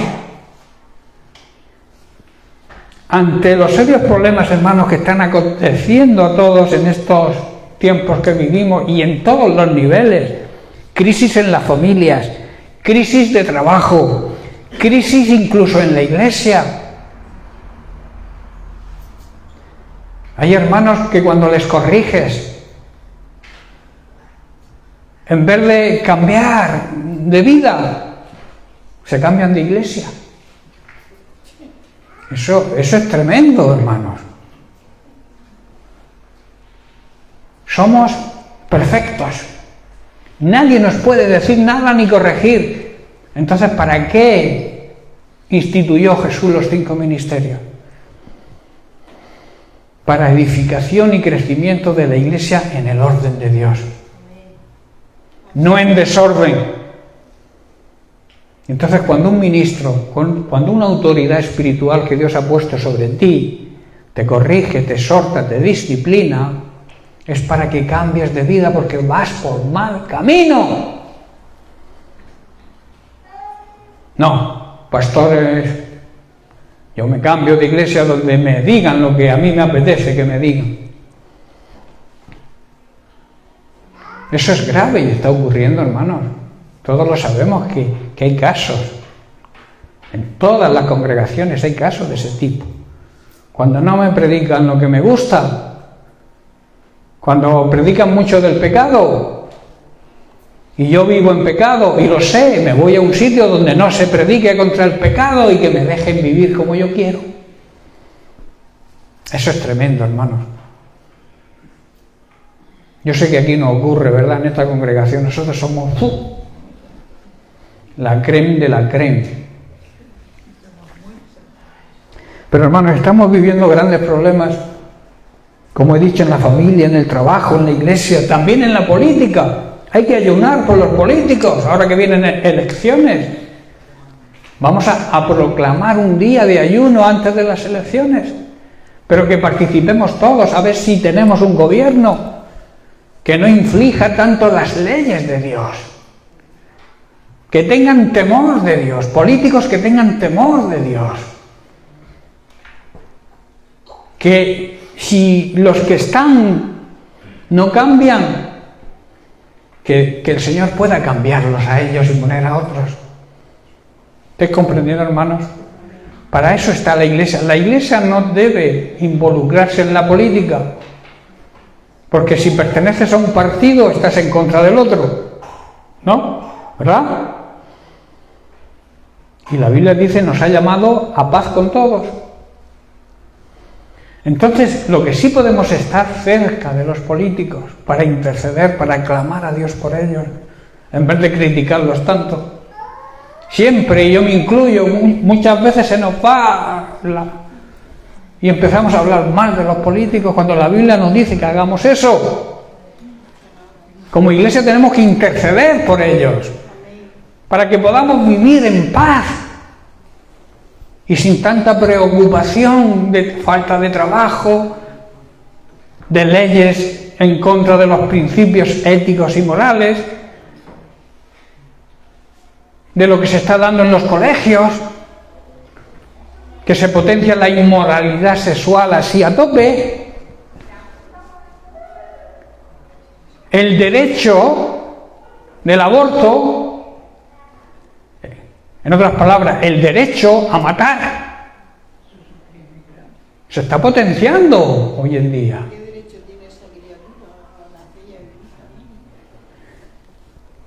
Ante los serios problemas, hermanos, que están aconteciendo a todos en estos tiempos que vivimos y en todos los niveles, crisis en las familias, crisis de trabajo, crisis incluso en la iglesia. Hay hermanos que cuando les corriges, en vez de cambiar de vida, se cambian de iglesia. Eso es tremendo, hermanos. Somos perfectos. Nadie nos puede decir nada ni corregir. Entonces, ¿para qué instituyó Jesús los 5 ministerios? Para edificación y crecimiento de la iglesia en el orden de Dios. No en desorden. Entonces, cuando un ministro, cuando una autoridad espiritual que Dios ha puesto sobre ti, te corrige, te exhorta, te disciplina, es para que cambies de vida porque vas por mal camino. No, pastores, yo me cambio de iglesia donde me digan lo que a mí me apetece que me digan. Eso es grave y está ocurriendo, hermanos. Todos lo sabemos que hay casos. En todas las congregaciones hay casos de ese tipo. Cuando no me predican lo que me gusta, cuando predican mucho del pecado, y yo vivo en pecado y lo sé, me voy a un sitio donde no se predique contra el pecado y que me dejen vivir como yo quiero. Eso es tremendo, hermanos. Yo sé que aquí no ocurre, ¿verdad? En esta congregación nosotros somos la creme de la creme. Pero hermanos, estamos viviendo grandes problemas, como he dicho, en la familia, en el trabajo, en la iglesia, también en la política. Hay que ayunar por los políticos, ahora que vienen elecciones. Vamos a proclamar un día de ayuno antes de las elecciones, pero que participemos todos, a ver si tenemos un gobierno que no inflija tanto las leyes de Dios, que tengan temor de Dios, políticos que tengan temor de Dios, que si los que están no cambian, que el Señor pueda cambiarlos a ellos y poner a otros. ¿Ustedes comprendieron, hermanos? Para eso está la Iglesia. La Iglesia no debe involucrarse en la política, porque si perteneces a un partido estás en contra del otro, ¿no? ¿Verdad? Y la Biblia dice, nos ha llamado a paz con todos. Entonces, lo que sí podemos estar cerca de los políticos para interceder, para clamar a Dios por ellos, en vez de criticarlos tanto. Siempre, y yo me incluyo, muchas veces se nos va y empezamos a hablar mal de los políticos cuando la Biblia nos dice que hagamos eso. Como iglesia tenemos que interceder por ellos, para que podamos vivir en paz y sin tanta preocupación de falta de trabajo, de leyes en contra de los principios éticos y morales, de lo que se está dando en los colegios, que se potencia la inmoralidad sexual así a tope, el derecho del aborto, en otras palabras, el derecho a matar, se está potenciando hoy en día.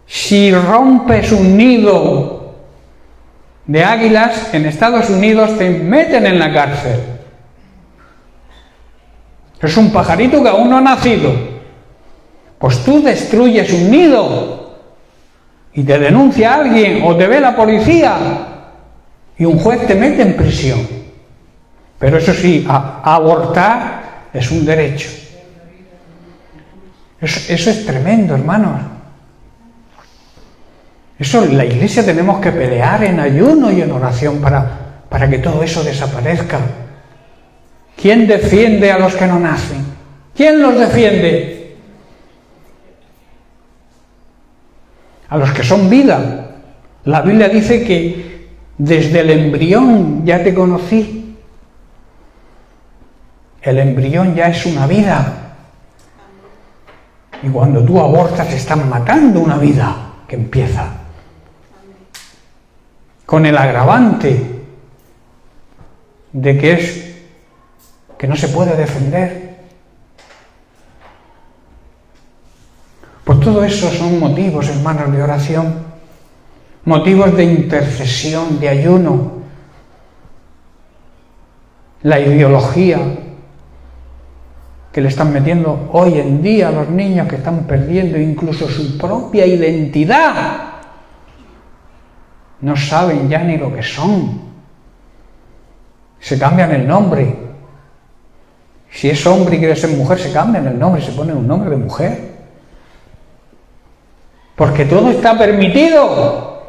Si rompes un nido de águilas, en Estados Unidos te meten en la cárcel. Es un pajarito que aún no ha nacido. Pues tú destruyes un nido y te denuncia alguien o te ve la policía y un juez te mete en prisión. Pero eso sí, abortar es un derecho. Eso es tremendo, hermanos. Eso, la Iglesia tenemos que pelear en ayuno y en oración para que todo eso desaparezca. ¿Quién defiende a los que no nacen? ¿Quién los defiende? A los que son vida. La Biblia dice que desde el embrión ya te conocí. El embrión ya es una vida. Y cuando tú abortas están matando una vida que empieza. Con el agravante de que no se puede defender. Pues todo eso son motivos, hermanos, de oración, motivos de intercesión, de ayuno. La ideología que le están metiendo hoy en día a los niños, que están perdiendo incluso su propia identidad. No saben ya ni lo que son. Se cambian el nombre. Si es hombre y quiere ser mujer, se cambian el nombre, se pone un nombre de mujer. Porque todo está permitido.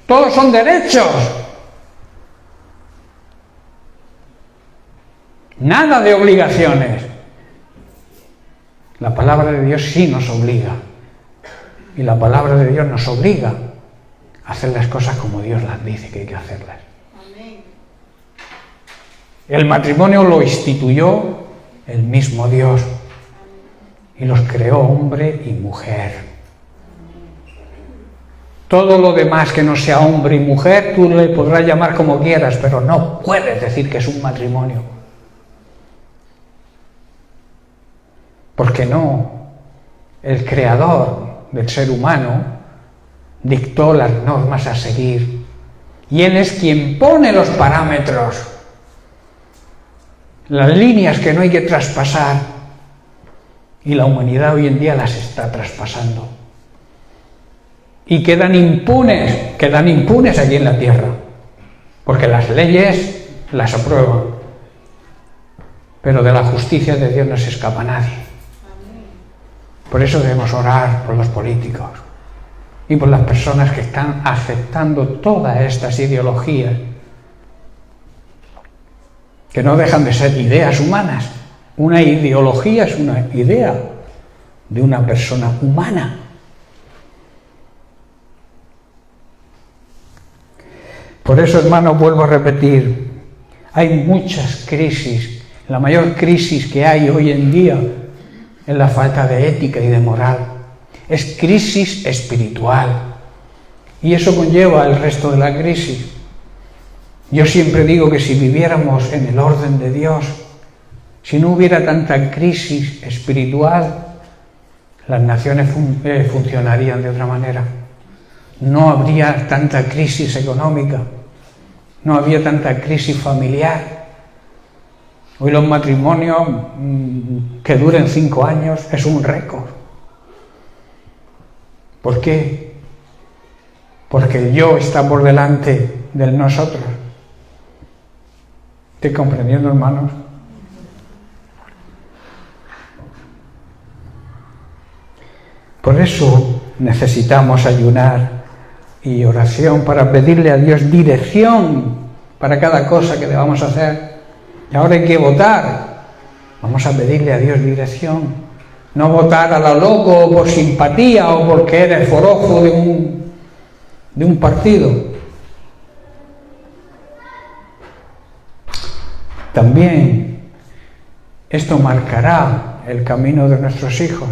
Todos son derechos. Nada de obligaciones. La palabra de Dios sí nos obliga. Y la palabra de Dios nos obliga a hacer las cosas como Dios las dice que hay que hacerlas. El matrimonio lo instituyó el mismo Dios y los creó hombre y mujer. Todo lo demás que no sea hombre y mujer, tú le podrás llamar como quieras, pero no puedes decir que es un matrimonio. Porque no, el Creador del ser humano, dictó las normas a seguir. Y Él es quien pone los parámetros, las líneas que no hay que traspasar. Y la humanidad hoy en día las está traspasando. Y quedan impunes aquí en la tierra, porque las leyes las aprueban. Pero de la justicia de Dios no se escapa nadie. Por eso debemos orar por los políticos y por las personas que están aceptando todas estas ideologías, que no dejan de ser ideas humanas. Una ideología es una idea de una persona humana. Por eso, hermanos, vuelvo a repetir, hay muchas crisis. La mayor crisis que hay hoy en día es la falta de ética y de moral. Es crisis espiritual. Y eso conlleva el resto de la crisis. Yo siempre digo que si viviéramos en el orden de Dios, si no hubiera tanta crisis espiritual, las naciones funcionarían de otra manera. No habría tanta crisis económica, no habría tanta crisis familiar. Hoy los matrimonios que duren 5 años es un récord. ¿Por qué? Porque el yo está por delante del nosotros. ¿Estoy comprendiendo, hermanos? Por eso necesitamos ayunar y oración para pedirle a Dios dirección para cada cosa que debamos hacer. Y ahora hay que votar. Vamos a pedirle a Dios dirección. No votar a lo loco o por simpatía o porque eres forofo de un partido. También esto marcará el camino de nuestros hijos.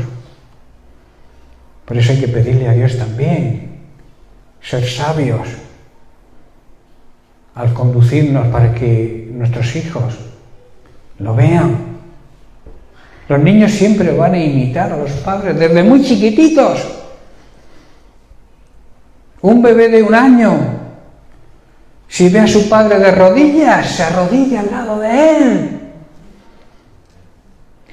Por eso hay que pedirle a Dios también ser sabios al conducirnos para que nuestros hijos lo vean. Los niños siempre van a imitar a los padres desde muy chiquititos. Un bebé de 1 año, si ve a su padre de rodillas, se arrodilla al lado de él.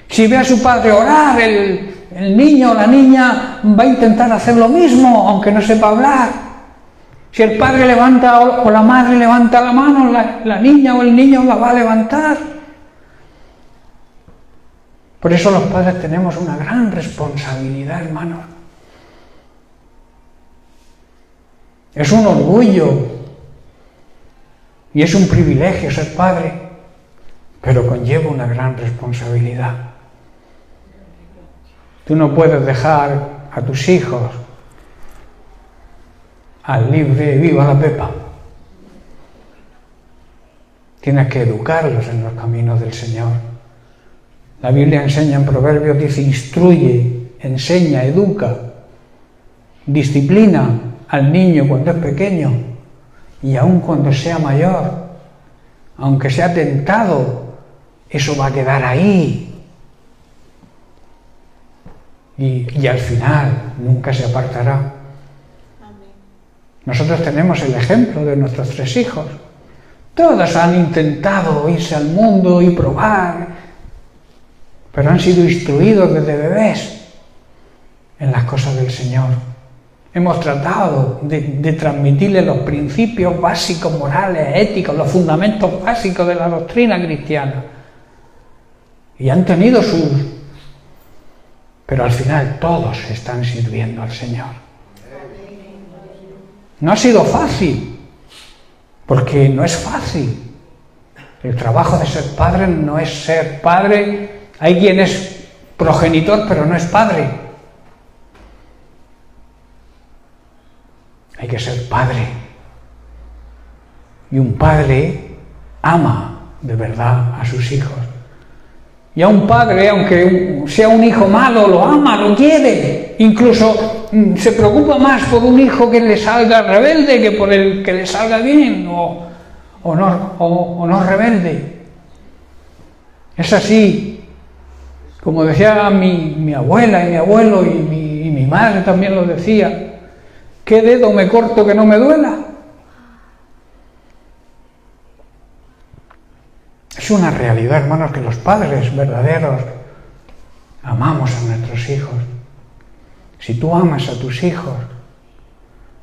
Si ve a su padre orar, el niño o la niña va a intentar hacer lo mismo, aunque no sepa hablar. Si el padre levanta o la madre levanta la mano, la niña o el niño la va a levantar. Por eso los padres tenemos una gran responsabilidad, hermanos. Es un orgullo y es un privilegio ser padre, pero conlleva una gran responsabilidad. Tú no puedes dejar a tus hijos al libre viva la pepa. Tienes que educarlos en los caminos del Señor. La Biblia enseña en Proverbios, dice, instruye, enseña, educa, disciplina al niño cuando es pequeño y aun cuando sea mayor, aunque sea tentado, eso va a quedar ahí. Y al final nunca se apartará. Nosotros tenemos el ejemplo de nuestros 3 hijos. Todos han intentado irse al mundo y probar, pero han sido instruidos desde bebés en las cosas del Señor. Hemos tratado de transmitirles los principios básicos, morales, éticos, los fundamentos básicos de la doctrina cristiana. Y han tenido sus... Pero al final todos están sirviendo al Señor. No ha sido fácil, porque no es fácil. El trabajo de ser padre no es ser padre. Hay quien es progenitor, pero no es padre. Hay que ser padre. Y un padre ama de verdad a sus hijos. Y a un padre, aunque sea un hijo malo, lo ama, lo quiere. Incluso se preocupa más por un hijo que le salga rebelde que por el que le salga bien o no rebelde. Es así. Como decía mi abuela y mi abuelo y mi madre también lo decía, ¿qué dedo me corto que no me duela? Es una realidad, hermanos, que los padres verdaderos amamos a nuestros hijos. Si tú amas a tus hijos,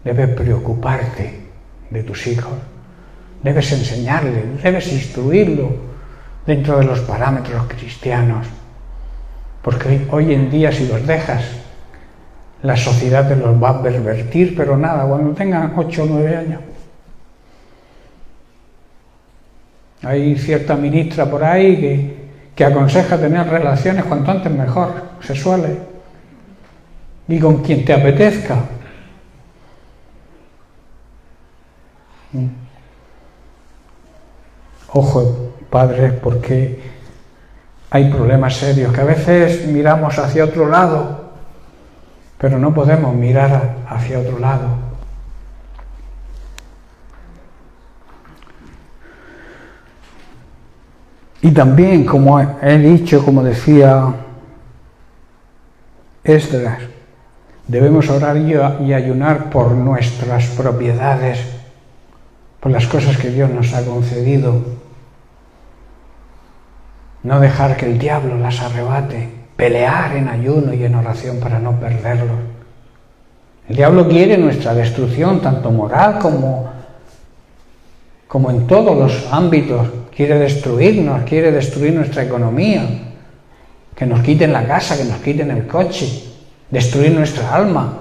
debes preocuparte de tus hijos, debes enseñarles, debes instruirlo dentro de los parámetros cristianos, porque hoy en día si los dejas, la sociedad te los va a pervertir, pero nada, cuando tengan 8 o 9 años. Hay cierta ministra por ahí que aconseja tener relaciones cuanto antes mejor, sexuales, y con quien te apetezca. Ojo, padres, porque hay problemas serios, que a veces miramos hacia otro lado, pero no podemos mirar hacia otro lado. Y también, como he dicho, como decía Esdras, debemos orar y ayunar por nuestras propiedades, por las cosas que Dios nos ha concedido. No dejar que el diablo las arrebate, pelear en ayuno y en oración para no perderlos. El diablo quiere nuestra destrucción, tanto moral como en todos los ámbitos. Quiere destruirnos, quiere destruir nuestra economía, que nos quiten la casa, que nos quiten el coche, destruir nuestra alma.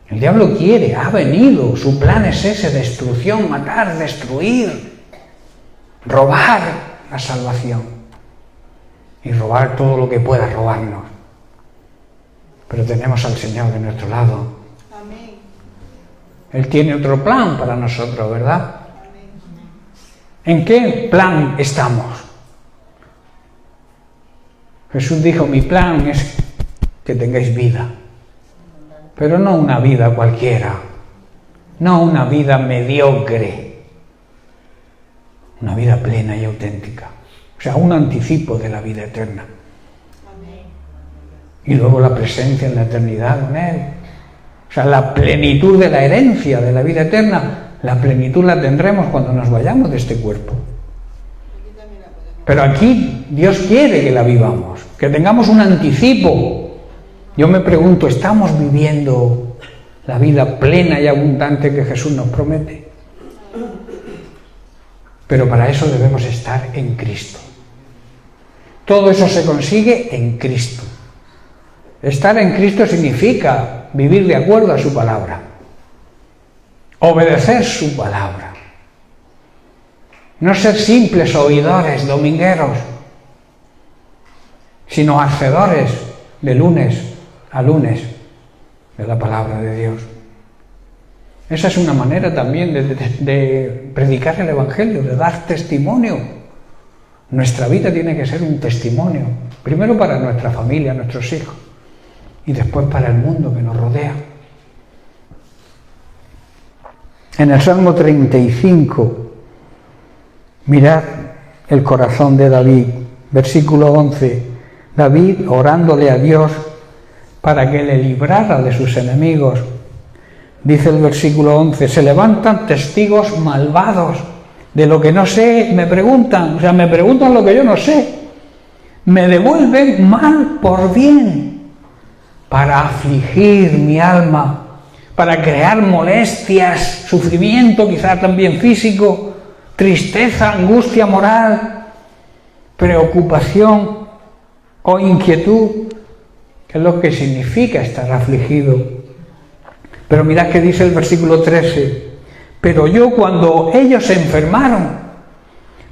El diablo quiere, ha venido, su plan es ese, destrucción, matar, destruir, robar la salvación y robar todo lo que pueda robarnos. Pero tenemos al Señor de nuestro lado. Amén. Él tiene otro plan para nosotros, ¿verdad? ¿En qué plan estamos? Jesús dijo, mi plan es que tengáis vida, pero no una vida cualquiera, no una vida mediocre, una vida plena y auténtica, o sea, un anticipo de la vida eterna. Y luego la presencia en la eternidad con Él, o sea, la plenitud de la herencia de la vida eterna. La plenitud la tendremos cuando nos vayamos de este cuerpo. Pero aquí Dios quiere que la vivamos, que tengamos un anticipo. Yo me pregunto, ¿estamos viviendo la vida plena y abundante que Jesús nos promete? Pero para eso debemos estar en Cristo. Todo eso se consigue en Cristo. Estar en Cristo significa vivir de acuerdo a su palabra. Obedecer su palabra. No ser simples oidores domingueros, sino hacedores de lunes a lunes de la palabra de Dios. Esa es una manera también de predicar el Evangelio, de dar testimonio. Nuestra vida tiene que ser un testimonio, primero para nuestra familia, nuestros hijos, y después para el mundo que nos rodea. En el Salmo 35, mirad el corazón de David, versículo 11, David orándole a Dios para que le librara de sus enemigos. Dice el versículo 11, se levantan testigos malvados de lo que no sé, me preguntan lo que yo no sé, me devuelven mal por bien, para afligir mi alma, para crear molestias, sufrimiento, quizás también físico, tristeza, angustia moral, preocupación o inquietud, que es lo que significa estar afligido. Pero mirad que dice el versículo 13, pero yo cuando ellos se enfermaron,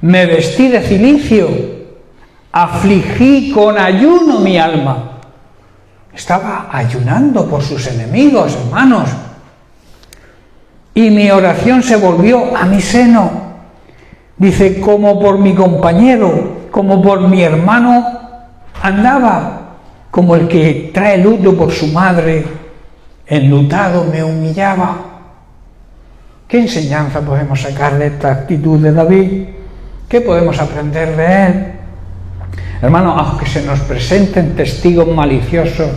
me vestí de cilicio, afligí con ayuno mi alma. Estaba ayunando por sus enemigos, hermanos. Y mi oración se volvió a mi seno. Dice, como por mi compañero, como por mi hermano, andaba, como el que trae luto por su madre, enlutado me humillaba. ¿Qué enseñanza podemos sacar de esta actitud de David? ¿Qué podemos aprender de él? Hermano, aunque se nos presenten testigos maliciosos,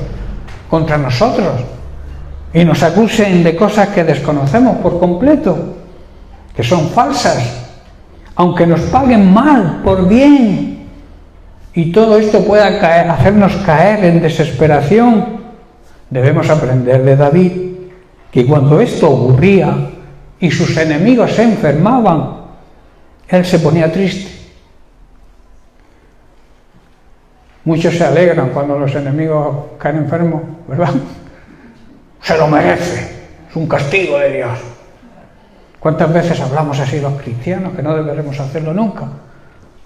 contra nosotros y nos acusen de cosas que desconocemos por completo, que son falsas, aunque nos paguen mal por bien, y todo esto pueda hacernos caer en desesperación, debemos aprender de David que cuando esto ocurría y sus enemigos se enfermaban, él se ponía triste. Muchos se alegran cuando los enemigos caen enfermos, ¿verdad? Se lo merece, es un castigo de Dios. ¿Cuántas veces hablamos así los cristianos, que no deberemos hacerlo nunca?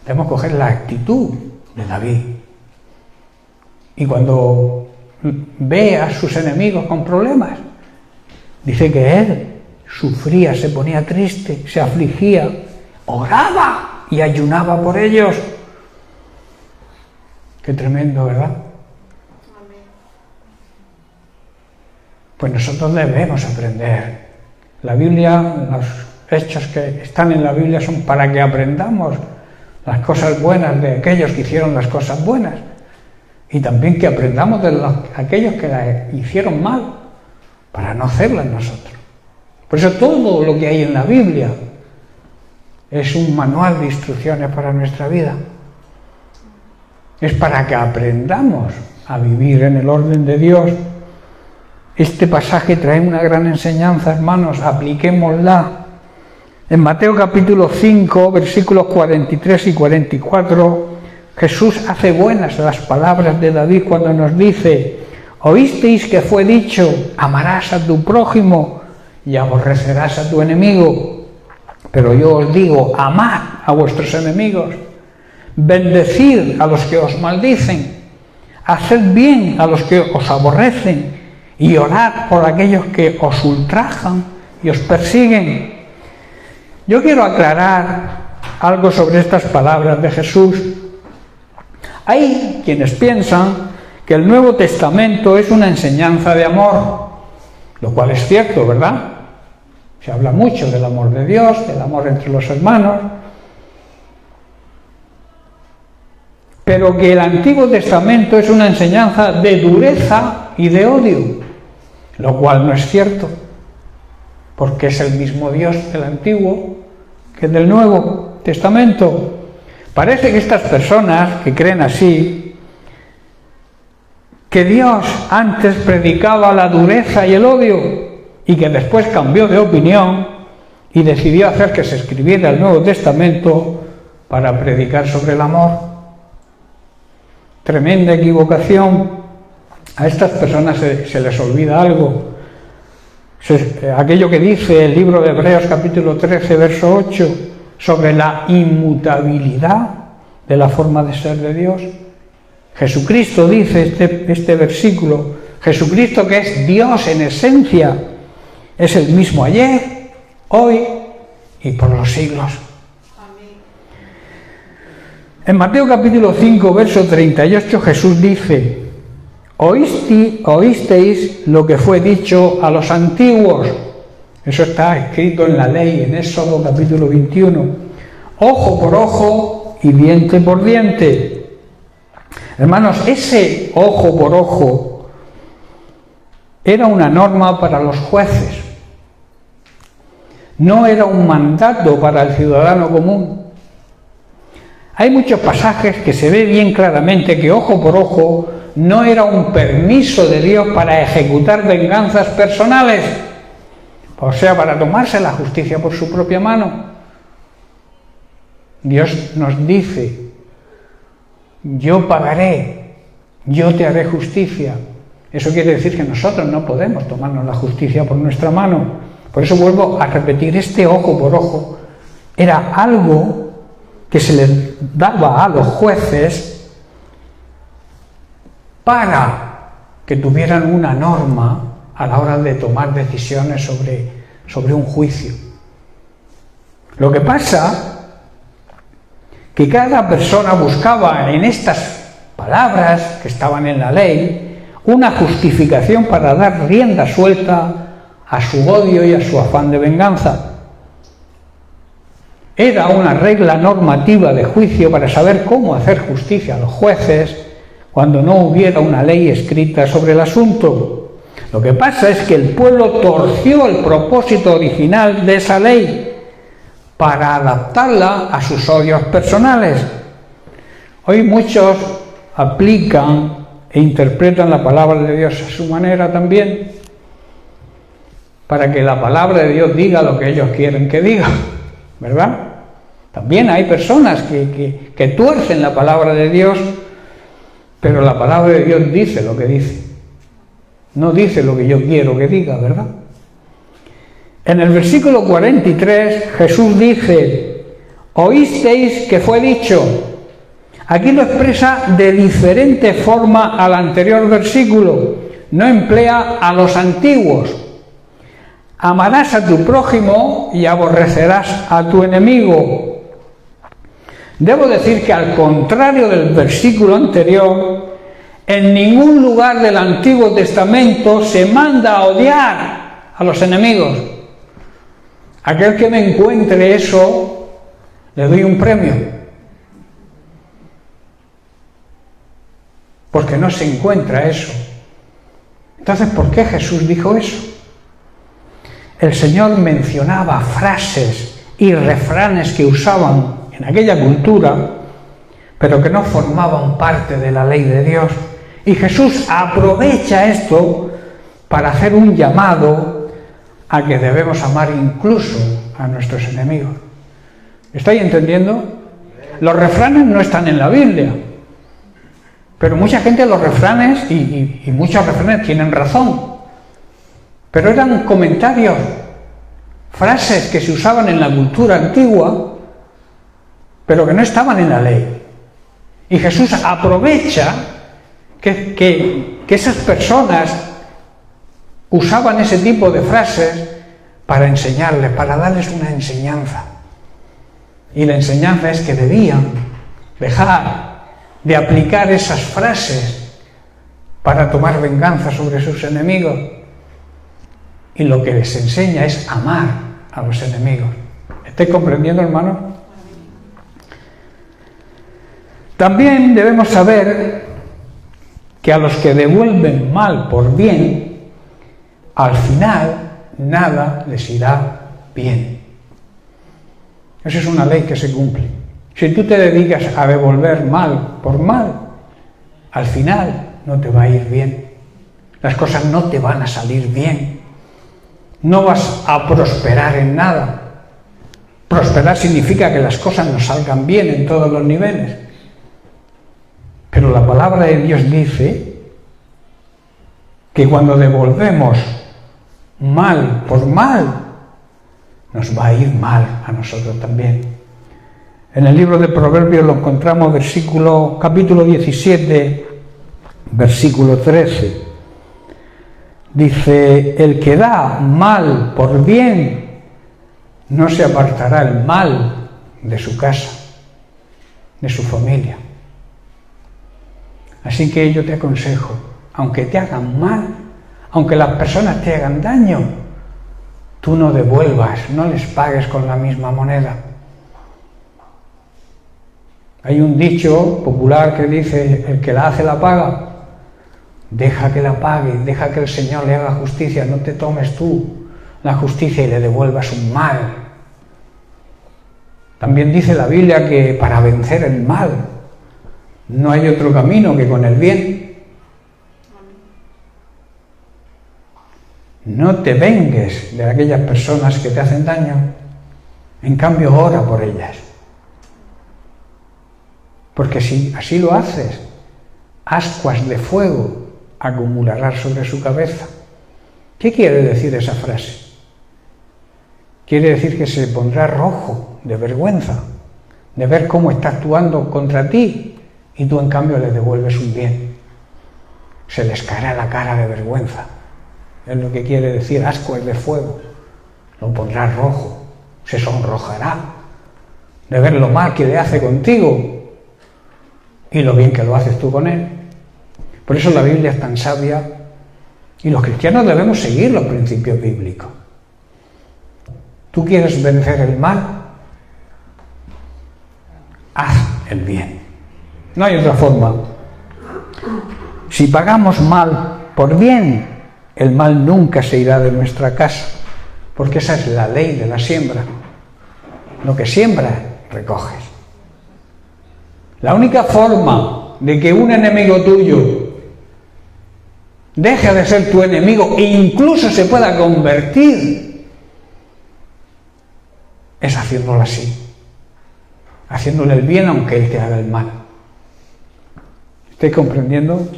Debemos coger la actitud de David. Y cuando ve a sus enemigos con problemas, dice que él sufría, se ponía triste, se afligía, oraba y ayunaba por ellos. Qué tremendo, ¿verdad? Pues nosotros debemos aprender. La Biblia, los hechos que están en la Biblia son para que aprendamos las cosas buenas de aquellos que hicieron las cosas buenas, y también que aprendamos de aquellos que las hicieron mal, para no hacerlas nosotros. Por eso todo lo que hay en la Biblia es un manual de instrucciones para nuestra vida. Es para que aprendamos a vivir en el orden de Dios. Este pasaje trae una gran enseñanza, hermanos, apliquémosla. En Mateo capítulo 5, versículos 43 y 44, Jesús hace buenas las palabras de David cuando nos dice: oísteis que fue dicho, amarás a tu prójimo y aborrecerás a tu enemigo. Pero yo os digo, amad a vuestros enemigos, bendecid a los que os maldicen, haced bien a los que os aborrecen y orad por aquellos que os ultrajan y os persiguen. Yo quiero aclarar algo sobre estas palabras de Jesús. Hay quienes piensan que el Nuevo Testamento es una enseñanza de amor, lo cual es cierto, ¿verdad? Se habla mucho del amor de Dios, del amor entre los hermanos, pero que el Antiguo Testamento es una enseñanza de dureza y de odio, lo cual no es cierto, porque es el mismo Dios del Antiguo que del Nuevo Testamento. Parece que estas personas que creen así, que Dios antes predicaba la dureza y el odio y que después cambió de opinión y decidió hacer que se escribiera el Nuevo Testamento para predicar sobre el amor. Tremenda equivocación. A estas personas se les olvida algo. Aquello que dice el libro de Hebreos capítulo 13, verso 8, sobre la inmutabilidad de la forma de ser de Dios. Jesucristo dice este versículo, Jesucristo, que es Dios en esencia, es el mismo ayer, hoy y por los siglos. En Mateo capítulo 5, verso 38, Jesús dice: oísteis lo que fue dicho a los antiguos. Eso está escrito en la ley, en Éxodo capítulo 21. Ojo por ojo y diente por diente. Hermanos, ese ojo por ojo era una norma para los jueces. No era un mandato para el ciudadano común. Hay muchos pasajes que se ve bien claramente que ojo por ojo no era un permiso de Dios para ejecutar venganzas personales, o sea, para tomarse la justicia por su propia mano. Dios nos dice: yo pagaré, yo te haré justicia. Eso quiere decir que nosotros no podemos tomarnos la justicia por nuestra mano. Por eso vuelvo a repetir, este ojo por ojo era algo que se les daba a los jueces para que tuvieran una norma a la hora de tomar decisiones sobre un juicio. Lo que pasa que cada persona buscaba en estas palabras que estaban en la ley una justificación para dar rienda suelta a su odio y a su afán de venganza. Era una regla normativa de juicio para saber cómo hacer justicia a los jueces cuando no hubiera una ley escrita sobre el asunto. Lo que pasa es que el pueblo torció el propósito original de esa ley para adaptarla a sus odios personales. Hoy muchos aplican e interpretan la palabra de Dios a su manera también, para que la palabra de Dios diga lo que ellos quieren que diga, ¿verdad? También hay personas que tuercen la palabra de Dios, pero la palabra de Dios dice lo que dice, no dice lo que yo quiero que diga, ¿verdad? En el versículo 43 Jesús dice: oísteis que fue dicho. Aquí lo expresa de diferente forma al anterior versículo, no emplea a los antiguos. Amarás a tu prójimo y aborrecerás a tu enemigo. Debo decir que al contrario del versículo anterior, en ningún lugar del Antiguo Testamento se manda a odiar a los enemigos. Aquel que me encuentre eso, le doy un premio. Porque no se encuentra eso. Entonces, ¿por qué Jesús dijo eso? El Señor mencionaba frases y refranes que usaban en aquella cultura, pero que no formaban parte de la ley de Dios. Y Jesús aprovecha esto para hacer un llamado a que debemos amar incluso a nuestros enemigos. ¿Estáis entendiendo? Los refranes no están en la Biblia, pero mucha gente los refranes, y muchos refranes tienen razón, pero eran comentarios, frases que se usaban en la cultura antigua, pero que no estaban en la ley. Y Jesús aprovecha que esas personas usaban ese tipo de frases para enseñarles, para darles una enseñanza. Y la enseñanza es que debían dejar de aplicar esas frases para tomar venganza sobre sus enemigos. Y lo que les enseña es amar a los enemigos. ¿Estáis comprendiendo, hermano? También debemos saber que a los que devuelven mal por bien, al final nada les irá bien. Esa es una ley que se cumple. Si tú te dedicas a devolver mal por mal, al final no te va a ir bien. Las cosas no te van a salir bien. No vas a prosperar en nada. Prosperar significa que las cosas nos salgan bien en todos los niveles. Pero la palabra de Dios dice que cuando devolvemos mal por mal, nos va a ir mal a nosotros también. En el libro de Proverbios lo encontramos, capítulo 17, versículo 13. Dice: el que da mal por bien, no se apartará el mal de su casa, de su familia. Así que yo te aconsejo, aunque te hagan mal, aunque las personas te hagan daño, tú no devuelvas, no les pagues con la misma moneda. Hay un dicho popular que dice: el que la hace la paga. Deja que la pague, deja que el Señor le haga justicia, no te tomes tú la justicia y le devuelvas un mal. También dice la Biblia que para vencer el mal no hay otro camino que con el bien. No te vengues de aquellas personas que te hacen daño, en cambio ora por ellas. Porque si así lo haces, ascuas de fuego acumularás sobre su cabeza. ¿Qué quiere decir esa frase? Quiere decir que se pondrá rojo de vergüenza, de ver cómo está actuando contra ti, y tú en cambio le devuelves un bien. Se les caerá la cara de vergüenza. Es lo que quiere decir ascuas de fuego. Lo pondrá rojo, se sonrojará de ver lo mal que le hace contigo y lo bien que lo haces tú con él. Por eso la Biblia es tan sabia y los cristianos debemos seguir los principios bíblicos. ¿Tú quieres vencer el mal? Haz el bien. No hay otra forma. Si pagamos mal por bien, el mal nunca se irá de nuestra casa, porque esa es la ley de la siembra. Lo que siembras, recoges. La única forma de que un enemigo tuyo deje de ser tu enemigo e incluso se pueda convertir es haciéndolo así, haciéndole el bien aunque él te haga el mal. ¿Estáis comprendiendo?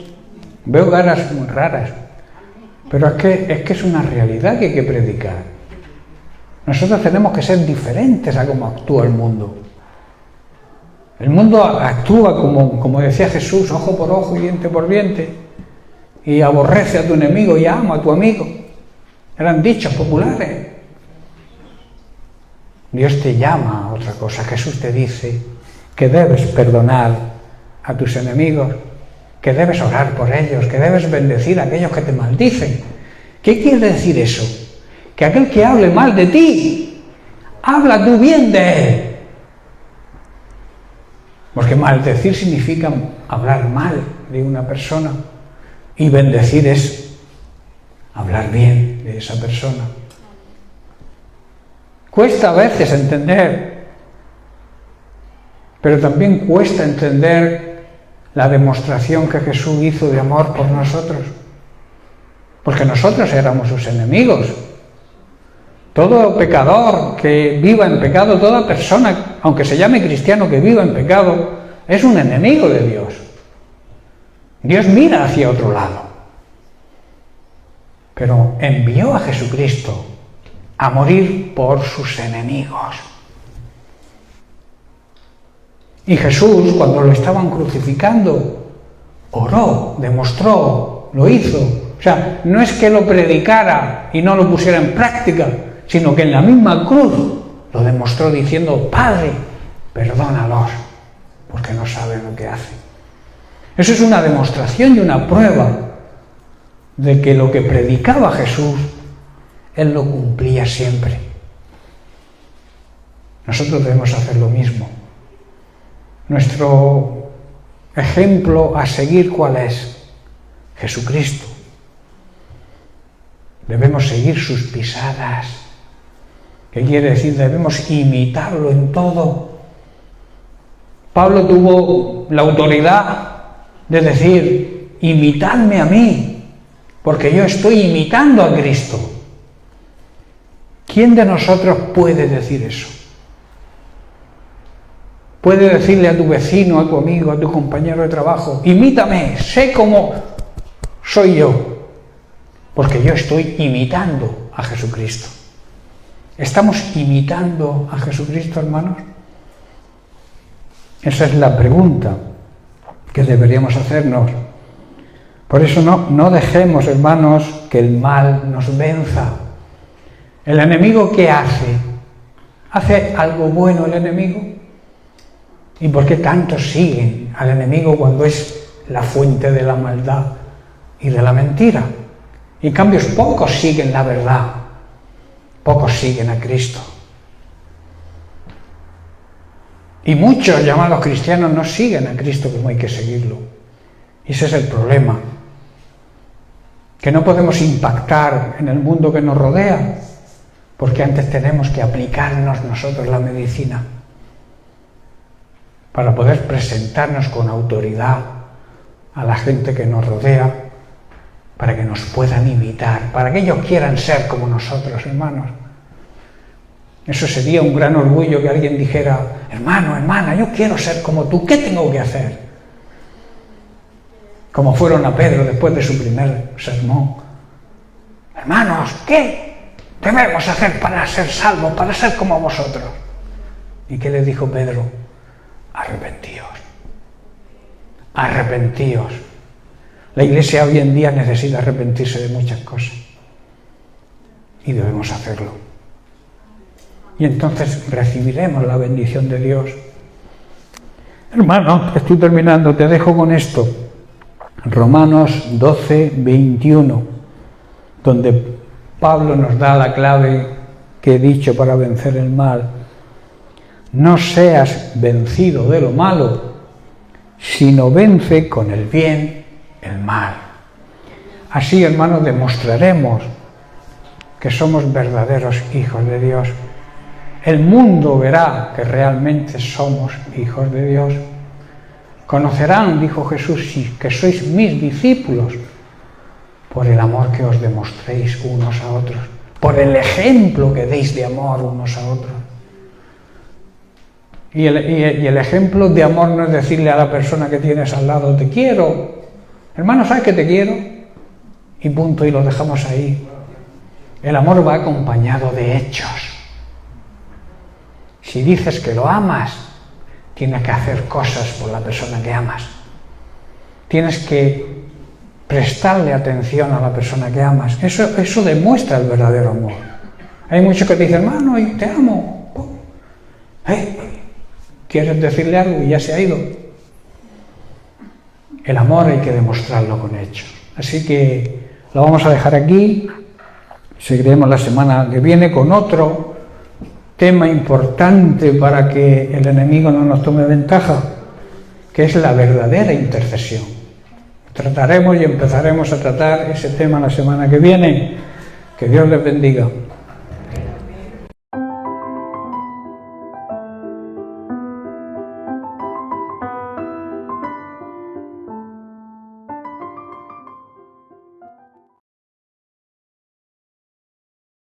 Veo caras muy raras, pero es que es una realidad que hay que predicar. Nosotros tenemos que ser diferentes a cómo actúa el mundo. El mundo actúa como decía Jesús, ojo por ojo y diente por diente, y aborrece a tu enemigo y ama a tu amigo. Eran dichos populares. Dios te llama a otra cosa. Jesús te dice que debes perdonar a tus enemigos, que debes orar por ellos, que debes bendecir a aquellos que te maldicen. ¿Qué quiere decir eso? Que aquel que hable mal de ti, habla tú bien de él. Porque maldecir significa hablar mal de una persona y bendecir es hablar bien de esa persona. Cuesta a veces entender, pero también cuesta entender la demostración que Jesús hizo de amor por nosotros, porque nosotros éramos sus enemigos. Todo pecador que viva en pecado, toda persona, aunque se llame cristiano, que viva en pecado, es un enemigo de Dios. Dios mira hacia otro lado, pero envió a Jesucristo a morir por sus enemigos. Y Jesús, cuando lo estaban crucificando, oró, demostró, lo hizo. O sea, no es que lo predicara y no lo pusiera en práctica, sino que en la misma cruz lo demostró diciendo, Padre, perdónalos, porque no saben lo que hacen. Eso es una demostración y una prueba de que lo que predicaba Jesús, Él lo cumplía siempre. Nosotros debemos hacer lo mismo. Nuestro ejemplo a seguir, ¿cuál es? Jesucristo. Debemos seguir sus pisadas. ¿Qué quiere decir? Debemos imitarlo en todo. Pablo tuvo la autoridad de decir, imitadme a mí, porque yo estoy imitando a Cristo. ¿Quién de nosotros puede decir eso? Puede decirle a tu vecino, a tu amigo, a tu compañero de trabajo, imítame, sé cómo soy yo, porque yo estoy imitando a Jesucristo. ¿Estamos imitando a Jesucristo, hermanos? Esa es la pregunta que deberíamos hacernos. Por eso no dejemos, hermanos, que el mal nos venza. ¿El enemigo qué hace? ¿Hace algo bueno el enemigo? ¿Y por qué tantos siguen al enemigo cuando es la fuente de la maldad y de la mentira? Y en cambio pocos siguen la verdad, pocos siguen a Cristo. Y muchos llamados cristianos no siguen a Cristo como hay que seguirlo. Y ese es el problema. Que no podemos impactar en el mundo que nos rodea, porque antes tenemos que aplicarnos nosotros la medicina para poder presentarnos con autoridad a la gente que nos rodea, para que nos puedan imitar, para que ellos quieran ser como nosotros, hermanos. Eso sería un gran orgullo que alguien dijera, hermano, hermana, yo quiero ser como tú, ¿qué tengo que hacer? Como fueron a Pedro después de su primer sermón. Hermanos, ¿qué debemos hacer para ser salvos, para ser como vosotros? ¿Y qué le dijo Pedro? Arrepentíos. Arrepentíos. La Iglesia hoy en día necesita arrepentirse de muchas cosas. Y debemos hacerlo. Y entonces recibiremos la bendición de Dios. Hermano, estoy terminando, te dejo con esto. Romanos 12, 21, donde Pablo nos da la clave que he dicho para vencer el mal. No seas vencido de lo malo, sino vence con el bien el mal. Así, hermanos, demostraremos que somos verdaderos hijos de Dios. El mundo verá que realmente somos hijos de Dios. Conocerán, dijo Jesús, que sois mis discípulos por el amor que os demostréis unos a otros, por el ejemplo que deis de amor unos a otros. Y el ejemplo de amor no es decirle a la persona que tienes al lado, te quiero. Hermano, ¿sabes que te quiero? Y punto, y lo dejamos ahí. El amor va acompañado de hechos. Si dices que lo amas, tienes que hacer cosas por la persona que amas. Tienes que prestarle atención a la persona que amas. Eso demuestra el verdadero amor. Hay muchos que te dicen, hermano, te amo. ¿Quieres decirle algo? Y ya se ha ido. El amor hay que demostrarlo con hechos. Así que lo vamos a dejar aquí. Seguiremos la semana que viene con otro tema importante para que el enemigo no nos tome ventaja, que es la verdadera intercesión. Trataremos y empezaremos a tratar ese tema la semana que viene. Que Dios les bendiga.